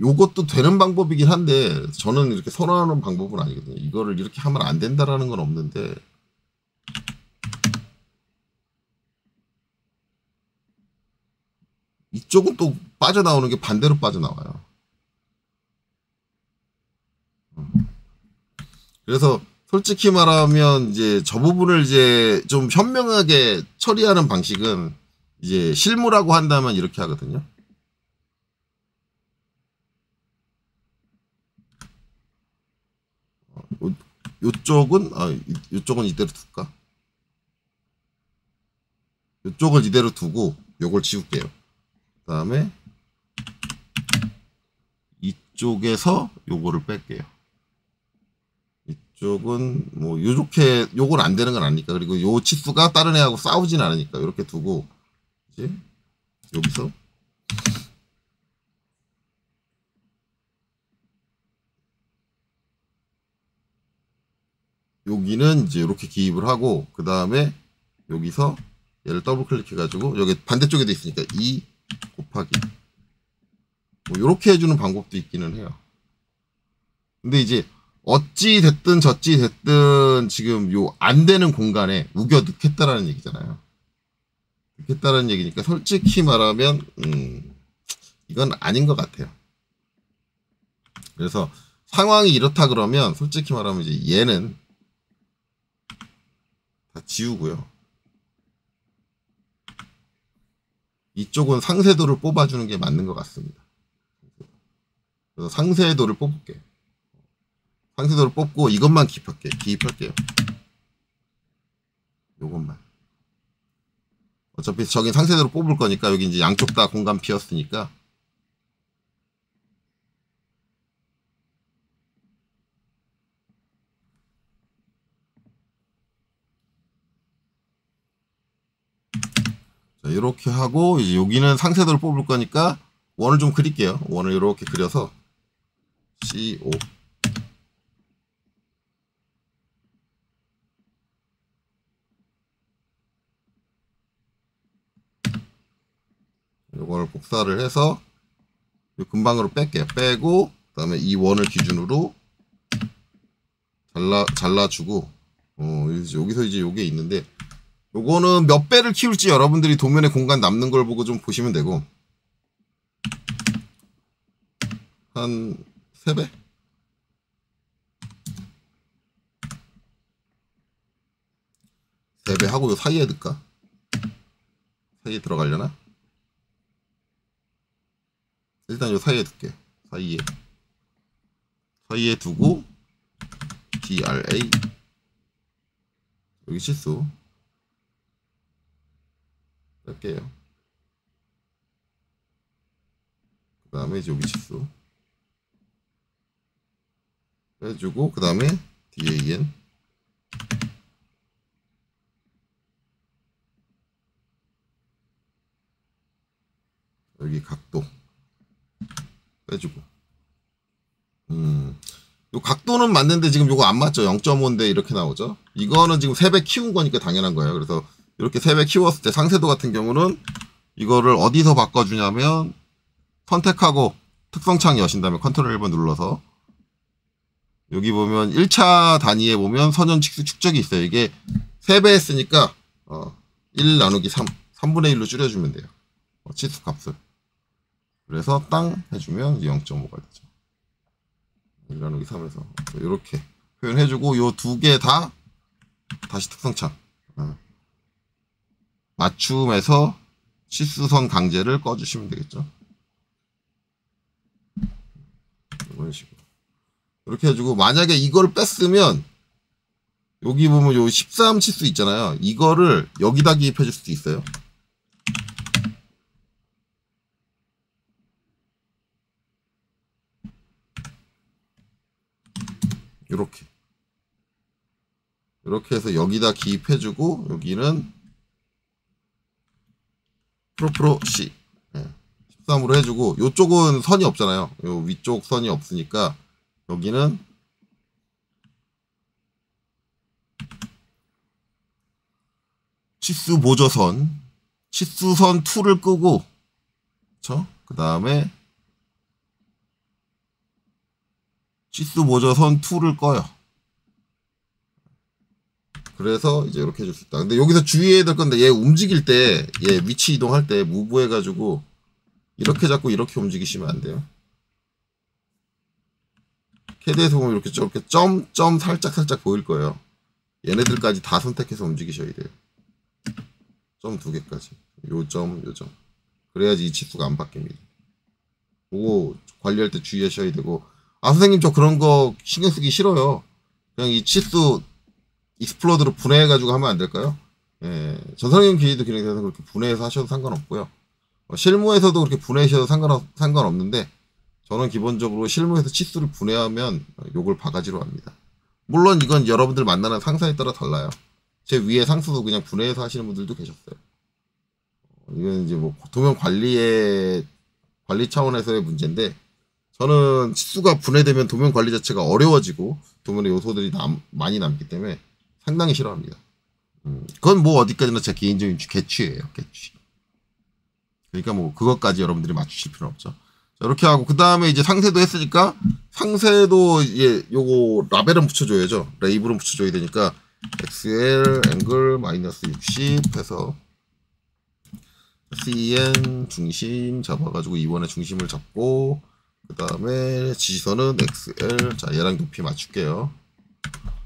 요것도 되는 방법이긴 한데 저는 이렇게 선호하는 방법은 아니거든요. 이거를 이렇게 하면 안 된다라는 건 없는데 이쪽은 또 빠져나오는 게 반대로 빠져나와요. 그래서 솔직히 말하면 이제 저 부분을 이제 좀 현명하게 처리하는 방식은 이제 실무라고 한다면 이렇게 하거든요. 요쪽은 요쪽은 이대로 둘까? 요쪽을 이대로 두고 요걸 지울게요. 그 다음에 이쪽에서 요거를 뺄게요. 이쪽은 뭐 요렇게 요건 안 되는 건 아니니까. 그리고 요 치수가 다른 애하고 싸우진 않으니까 이렇게 두고 이제 여기서 여기는 이제 이렇게 기입을 하고 그 다음에 여기서 얘를 더블 클릭해가지고 여기 반대쪽에도 있으니까 2 곱하기 뭐 이렇게 해주는 방법도 있기는 해요. 근데 이제 어찌 됐든 저찌 됐든 지금 요 안 되는 공간에 우겨 넣겠다라는 얘기잖아요. 넣겠다라는 얘기니까 솔직히 말하면 이건 아닌 것 같아요. 그래서 상황이 이렇다 그러면 솔직히 말하면 이제 얘는 다 지우고요. 이쪽은 상쇄도를 뽑아주는 게 맞는 것 같습니다. 그래서 상쇄도를 뽑을게요. 상쇄도를 뽑고 이것만 기입할게요. 요것만. 어차피 저긴 상쇄도를 뽑을 거니까 여기 이제 양쪽 다 공간 비었으니까 자, 이렇게 하고 이제 여기는 상쇄도를 뽑을 거니까 원을 좀 그릴게요. 원을 이렇게 그려서 CO 이걸 복사를 해서 금방으로 뺄게요. 빼고 그다음에 이 원을 기준으로 잘라주고 여기서 이제 요게 있는데 요거는 몇 배를 키울지 여러분들이 도면에 공간 남는 걸 보고 좀 보시면 되고 한 3배? 3배 하고 요 사이에 넣을까? 사이에 들어가려나? 일단 요 사이에 둘게. 사이에 두고 DRA 여기 치수 뺄게요. 그 다음에 이제 여기 치수 빼주고 그 다음에 DAN 여기 각도 빼주고 요 각도는 맞는데 지금 요거 안 맞죠? 0.5인데 이렇게 나오죠? 이거는 지금 3배 키운 거니까 당연한 거예요. 그래서 이렇게 3배 키웠을 때 상쇄도 같은 경우는 이거를 어디서 바꿔주냐면 선택하고 특성창 여신 다음에 컨트롤 1번 눌러서 여기 보면 1차 단위에 보면 선형 직수 축적이 있어요. 이게 3배 했으니까 1 나누기 3분의 1로 줄여주면 돼요. 치수 값을. 그래서 땅 해주면 0.5가 되죠. 1 나누기 3에서 이렇게 표현해주고 요 두 개 다 다시 특성창 맞춤해서 치수선 강제를 꺼주시면 되겠죠. 이런 식으로. 이렇게 해주고, 만약에 이걸 뺐으면, 여기 보면 요 13 치수 있잖아요. 이거를 여기다 기입해 줄 수도 있어요. 요렇게. 이렇게 해서 여기다 기입해주고, 여기는 프로 C 13으로 해주고, 요쪽은 선이 없잖아요. 요 위쪽 선이 없으니까 여기는 치수 보조선, 치수선 2를 끄고, 그쵸? 그 다음에 치수 보조선 2를 꺼요. 그래서 이제 이렇게 해줄 수 있다. 근데 여기서 주의해야 될 건데, 얘 움직일 때, 얘 위치 이동할 때 무브 해가지고 이렇게 잡고 이렇게 움직이시면 안 돼요. 캐드에서 보면 이렇게 점 살짝 보일 거예요. 얘네들까지 다 선택해서 움직이셔야 돼요. 점 2개까지. 요 점. 그래야지 이 치수가 안 바뀝니다. 그거 관리할 때 주의하셔야 되고, 선생님 저 그런 거 신경 쓰기 싫어요. 그냥 이 치수 익스플로드로 분해해가지고 하면 안 될까요? 예, 전선형 기기도 기능에서 그렇게 분해해서 하셔도 상관없고요. 실무에서도 그렇게 분해하셔도 상관없는데, 저는 기본적으로 실무에서 치수를 분해하면 욕을 바가지로 합니다. 물론 이건 여러분들 만나는 상사에 따라 달라요. 제 위에 상수도 그냥 분해해서 하시는 분들도 계셨어요. 이건 이제 뭐 도면 관리 차원에서의 문제인데, 저는 치수가 분해되면 도면 관리 자체가 어려워지고 도면의 요소들이 많이 남기 때문에 상당히 싫어합니다. 그건 뭐 어디까지나 제 개인적인 개취예요. 개취. 그러니까 뭐 그것까지 여러분들이 맞추실 필요는 없죠. 자, 이렇게 하고 그 다음에 이제 상세도 했으니까, 상세도 이제 요거 라벨은 붙여줘야죠. 레이블은 붙여줘야 되니까 XL 앵글 마이너스 60 해서 CN 중심 잡아가지고 이번에 중심을 잡고, 그 다음에 지시선은 XL. 자, 얘랑 높이 맞출게요.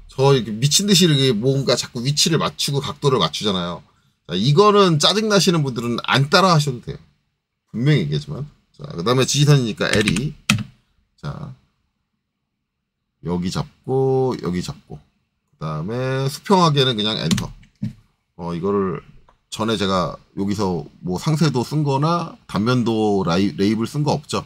저 이렇게 미친 듯이 이렇게 뭔가 자꾸 위치를 맞추고 각도를 맞추잖아요. 자, 이거는 짜증 나시는 분들은 안 따라 하셔도 돼요. 분명히 얘기하지만. 자, 그 다음에 지시선이니까 L이. 자, 여기 잡고, 여기 잡고. 그 다음에 수평하게는 그냥 엔터. 이거를 전에 제가 여기서 뭐 상세도 쓴 거나 단면도 레이블 쓴 거 없죠.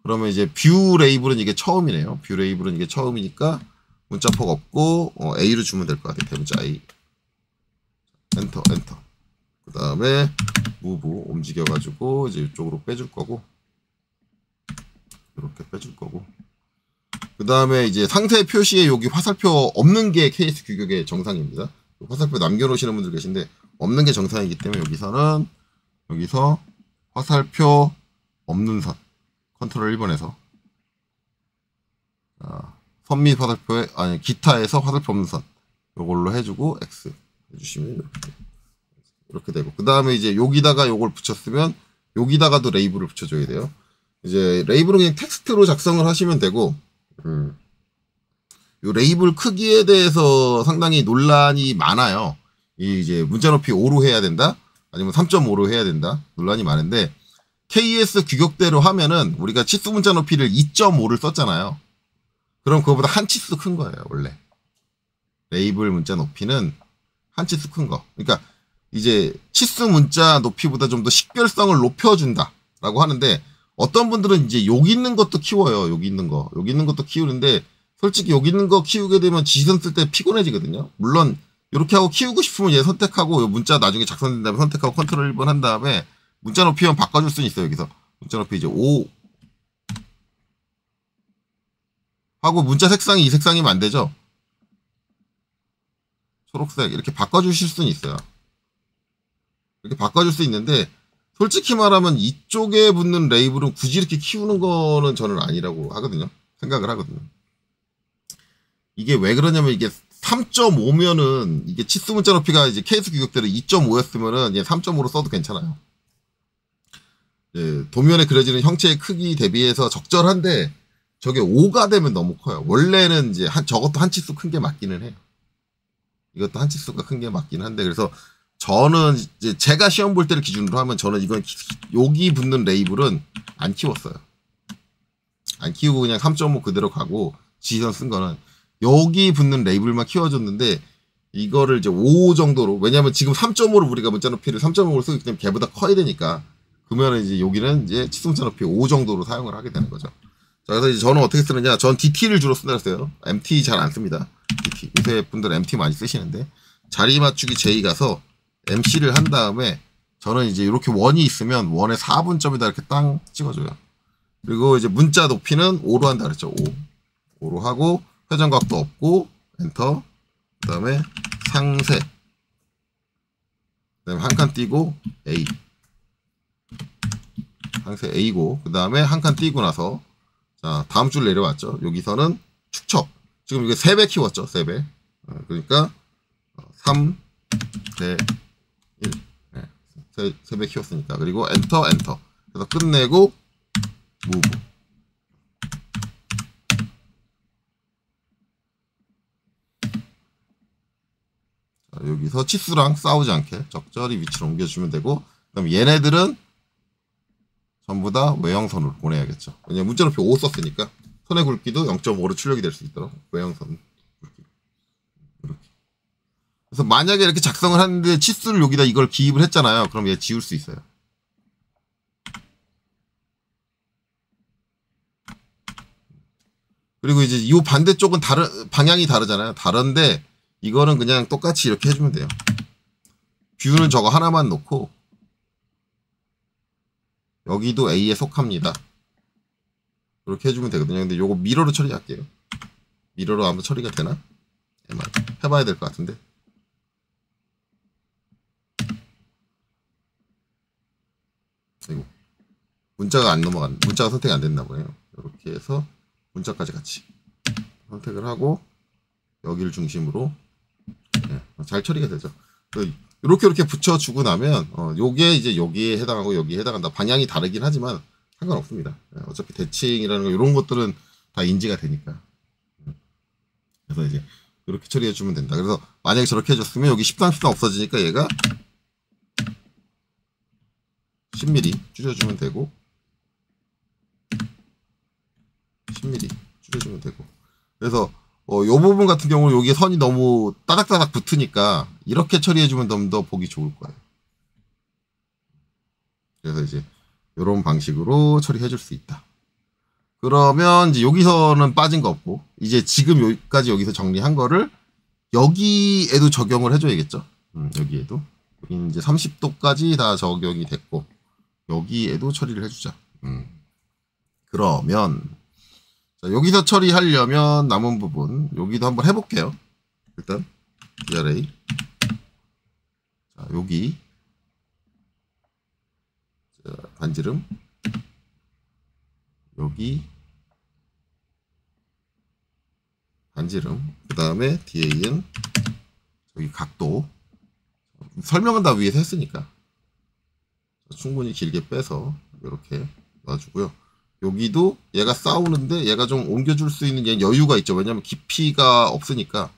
그러면 이제 뷰 레이블은 이게 처음이네요. 뷰 레이블은 이게 처음이니까 문자폭 없고 A로 주면 될 것 같아요. 대문자 A. 엔터. 그 다음에 무브 움직여가지고 이제 이쪽으로 빼줄 거고, 이렇게 빼줄 거고. 그 다음에 이제 상세 표시에 여기 화살표 없는 게 KS 규격의 정상입니다. 화살표 남겨놓으시는 분들 계신데 없는 게 정상이기 때문에 여기서 화살표 없는 선 컨트롤 1번에서 선미 화살표에 기타에서 화살표 없는 선 요걸로 해주고 X 해주시면 이렇게 되고, 그 다음에 이제 여기다가 요걸 붙였으면 여기다가도 레이블을 붙여줘야 돼요. 이제 레이블은 그냥 텍스트로 작성을 하시면 되고, 요 레이블 크기에 대해서 상당히 논란이 많아요. 이제 문자 높이 5로 해야 된다, 아니면 3.5로 해야 된다, 논란이 많은데, KS 규격대로 하면은 우리가 치수 문자 높이를 2.5를 썼잖아요. 그럼 그거보다 한 치수 큰 거예요, 원래. 레이블 문자 높이는 한 치수 큰 거. 그러니까 이제 치수 문자 높이보다 좀 더 식별성을 높여준다라고 하는데, 어떤 분들은 이제 여기 있는 것도 키워요. 여기 있는 것도 키우는데, 솔직히 여기 있는 거 키우게 되면 지시선 쓸 때 피곤해지거든요. 물론 이렇게 하고 키우고 싶으면 얘 선택하고, 문자 나중에 작성된 다음에 선택하고 컨트롤 1번 한 다음에 문자 높이만 바꿔줄 수는 있어요. 여기서 문자 높이 이제 5 하고, 문자 색상이 이 색상이면 안 되죠. 초록색 이렇게 바꿔주실 수는 있어요. 이렇게 바꿔줄 수 있는데, 솔직히 말하면 이쪽에 붙는 레이블은 굳이 이렇게 키우는 거는 저는 아니라고 하거든요. 생각을 하거든요. 이게 왜 그러냐면, 이게 3.5면은 이게 치수 문자 높이가 이제 KS 규격대로 2.5였으면은 얘 3.5로 써도 괜찮아요. 예, 도면에 그려지는 형체의 크기 대비해서 적절한데, 저게 5가 되면 너무 커요. 원래는 이제 저것도 한 치수 큰 게 맞기는 해요. 이것도 한 치수가 큰 게 맞긴 한데, 그래서 저는 이제 제가 시험 볼 때를 기준으로 하면 저는 이건 여기 붙는 레이블은 안 키웠어요. 안 키우고 그냥 3.5 그대로 가고 지선 쓴 거는 여기 붙는 레이블만 키워줬는데 이거를 이제 5 정도로, 왜냐면 지금 3.5로 우리가 문자 높이를 3.5로 쓰기 때문에 걔보다 커야 되니까, 그러면 이제 여기는 이제 치수 문자 높이 5 정도로 사용을 하게 되는 거죠. 자, 그래서 이제 저는 어떻게 쓰느냐, 전 DT를 주로 쓴다 그랬어요. MT 잘 안 씁니다. DT. 요새 분들 MT 많이 쓰시는데, 자리 맞추기 J 가서 MC를 한 다음에 저는 이제 이렇게 원이 있으면 원의 4분점에다 이렇게 땅 찍어줘요. 그리고 이제 문자 높이는 5로 한다 그랬죠. 5로 하고 회전각도 없고 엔터. 그 다음에 상세. 그 다음에 한 칸 띄고 A. 상세 A고, 그 다음에 한 칸 띄고 나서 자 다음 줄 내려왔죠. 여기서는 축척. 지금 이게 3배 키웠죠. 3배. 그러니까 3, 4, 1. 네. 3배 키웠으니까. 그리고 엔터, 엔터. 그래서 끝내고 무브. 자, 여기서 치수랑 싸우지 않게 적절히 위치로 옮겨주면 되고, 그럼 얘네들은 전부 다 외형선으로 보내야겠죠. 왜냐면 문자 높이 5 썼으니까 선의 굵기도 0.5로 출력이 될 수 있도록 외형선 굵기. 이렇게. 그래서 만약에 이렇게 작성을 하는데 치수를 여기다 이걸 기입을 했잖아요. 그럼 얘 지울 수 있어요. 그리고 이제 이 반대쪽은 방향이 다르잖아요. 다른데 이거는 그냥 똑같이 이렇게 해주면 돼요. 뷰는 저거 하나만 놓고 여기도 A에 속합니다. 이렇게 해주면 되거든요. 근데 요거 미러로 처리할게요. 미러로 아마 처리가 되나? 해봐야 될 것 같은데. 아이고. 문자가 안 넘어간, 문자가 선택이 안 됐나 보네요. 이렇게 해서 문자까지 같이 선택을 하고 여기를 중심으로 네, 잘 처리가 되죠. 이렇게 붙여주고 나면 요게 이제 여기에 해당하고 여기에 해당한다. 방향이 다르긴 하지만 상관없습니다. 어차피 대칭이라는 거 이런 것들은 다 인지가 되니까. 그래서 이제 이렇게 처리해주면 된다. 그래서 만약에 저렇게 해줬으면 여기 13, 13 없어지니까 얘가 10mm 줄여주면 되고 10mm 줄여주면 되고. 그래서 요 부분 같은 경우는 여기 선이 너무 따닥따닥 붙으니까 이렇게 처리해주면 좀 더 보기 좋을 거예요. 그래서 이제 이런 방식으로 처리해줄 수 있다. 그러면 이제 여기서는 빠진 거 없고 이제 지금 여기까지 여기서 정리한 거를 여기에도 적용을 해줘야겠죠. 여기에도 여기 이제 30도까지 다 적용이 됐고 여기에도 처리를 해주자. 그러면 자, 여기서 처리하려면 남은 부분 여기도 한번 해볼게요. 일단 DRA 자, 여기 자, 반지름 여기 반지름 그 다음에 DA는 여기 각도 설명은 다 위에서 했으니까 자, 충분히 길게 빼서 이렇게 놔주고요. 여기도 얘가 싸우는데 얘가 좀 옮겨줄 수 있는 얘 여유가 있죠. 왜냐면 깊이가 없으니까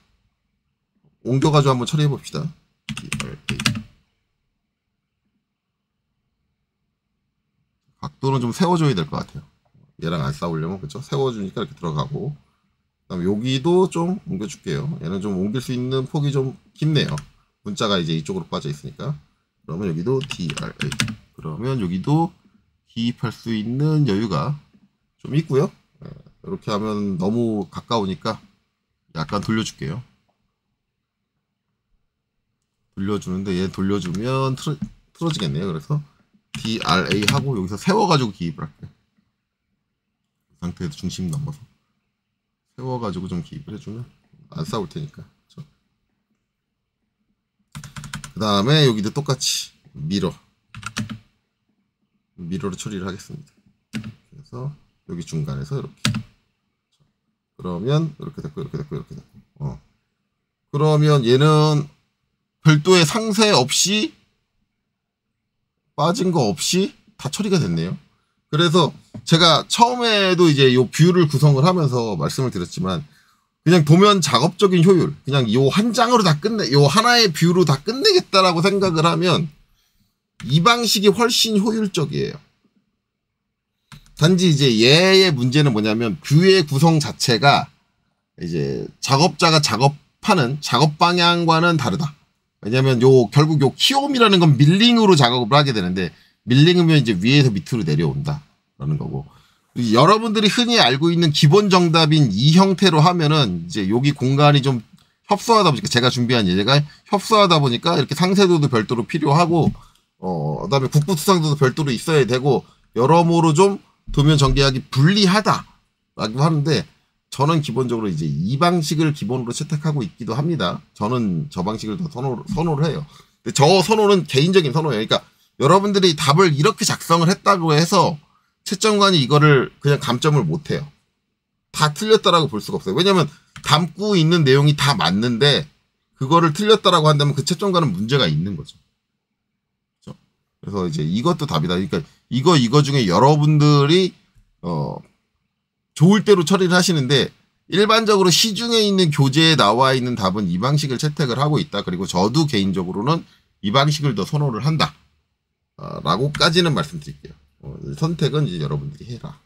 옮겨가지고 한번 처리해 봅시다. 각도는 좀 세워줘야 될 것 같아요. 얘랑 안 싸우려면 그렇죠. 세워주니까 이렇게 들어가고 그다음에 여기도 좀 옮겨줄게요. 얘는 좀 옮길 수 있는 폭이 좀 깊네요. 문자가 이제 이쪽으로 빠져 있으니까. 그러면 여기도 DRA. 그러면 여기도 기입할 수 있는 여유가 좀 있고요. 이렇게 하면 너무 가까우니까 약간 돌려줄게요. 돌려주는데 얘 돌려주면 틀어지겠네요. 그래서 DRA 하고 여기서 세워가지고 기입을 할게요. 그 상태에서 중심 넘어서 세워가지고 좀 기입을 해주면 안 싸울 테니까. 그렇죠? 그 다음에 여기도 똑같이 미러로 처리를 하겠습니다. 그래서 여기 중간에서 이렇게. 그러면 이렇게 됐고 이렇게 됐고 이렇게 됐고. 그러면 얘는 별도의 상세 없이 빠진 거 없이 다 처리가 됐네요. 그래서 제가 처음에도 이제 요 뷰를 구성을 하면서 말씀을 드렸지만 그냥 도면 작업적인 효율, 그냥 요 한 장으로 다 요 하나의 뷰로 다 끝내겠다라고 생각을 하면 이 방식이 훨씬 효율적이에요. 단지 이제 얘의 문제는 뭐냐면 뷰의 구성 자체가 이제 작업자가 작업하는 작업 방향과는 다르다. 왜냐면 결국 키움이라는 건 밀링으로 작업을 하게 되는데, 밀링이면 이제 위에서 밑으로 내려온다라는 거고, 여러분들이 흔히 알고 있는 기본 정답인 이 형태로 하면은 이제 여기 공간이 좀 협소하다 보니까, 제가 준비한 예제가 협소하다 보니까 이렇게 상세도도 별도로 필요하고, 그다음에 국부투상도도 별도로 있어야 되고, 여러모로 좀 도면 전개하기 불리하다라고 하는데, 저는 기본적으로 이제 이 방식을 기본으로 채택하고 있기도 합니다. 저는 저 방식을 더 선호를 해요. 근데 저 선호는 개인적인 선호예요. 그러니까 여러분들이 답을 이렇게 작성을 했다고 해서 채점관이 이거를 그냥 감점을 못해요. 다 틀렸다라고 볼 수가 없어요. 왜냐면 담고 있는 내용이 다 맞는데 그거를 틀렸다라고 한다면 그 채점관은 문제가 있는 거죠. 그렇죠? 그래서 이제 이것도 답이다. 그러니까 이거 중에 여러분들이 좋을 대로 처리를 하시는데, 일반적으로 시중에 있는 교재에 나와 있는 답은 이 방식을 채택을 하고 있다. 그리고 저도 개인적으로는 이 방식을 더 선호를 한다. 라고까지는 말씀드릴게요. 선택은 이제 여러분들이 해라.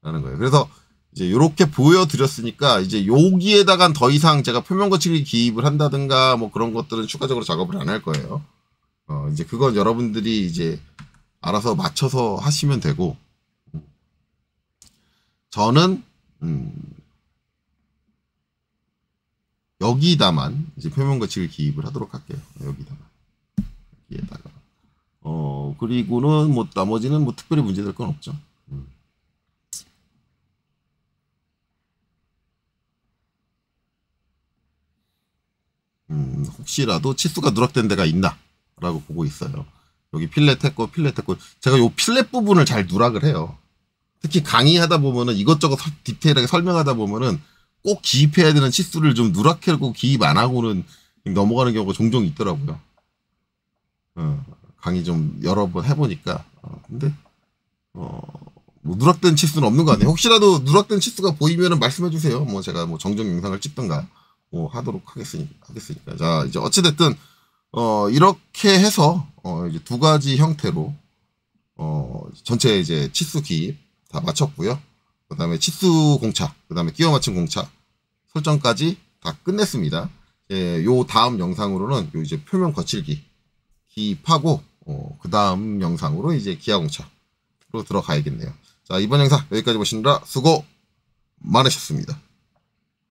라는 거예요. 그래서 이제 이렇게 보여드렸으니까 이제 여기에다가 더 이상 제가 표면 거치기 기입을 한다든가 뭐 그런 것들은 추가적으로 작업을 안 할 거예요. 이제 그건 여러분들이 이제 알아서 맞춰서 하시면 되고, 저는 여기다만 이제 표면 거치기를 기입을 하도록 할게요. 여기에다가 그리고는 뭐 나머지는 뭐 특별히 문제될 건 없죠. 혹시라도 치수가 누락된 데가 있나 라고 보고 있어요. 여기 필렛 했고 제가 요 필렛 부분을 잘 누락을 해요. 특히 강의하다 보면은 이것저것 디테일하게 설명하다 보면은 꼭 기입해야 되는 치수를 좀 누락하고 기입 안 하고는 넘어가는 경우가 종종 있더라고요. 강의 좀 여러 번 해보니까. 근데 뭐 누락된 치수는 없는 거 아니에요. 혹시라도 누락된 치수가 보이면은 말씀해 주세요. 뭐 제가 뭐 정정 영상을 찍던가 뭐 하도록 하겠으니까. 자, 이제 어찌됐든 이렇게 해서 이제 두 가지 형태로 전체 이제 치수 기입 다 마쳤고요. 그 다음에 치수 공차, 그 다음에 끼워 맞춤 공차 설정까지 다 끝냈습니다. 요 다음 영상으로는 요 이제 표면 거칠기 기입하고 그 다음 영상으로 이제 기하 공차로 들어가야겠네요. 자, 이번 영상 여기까지 보시느라 수고 많으셨습니다.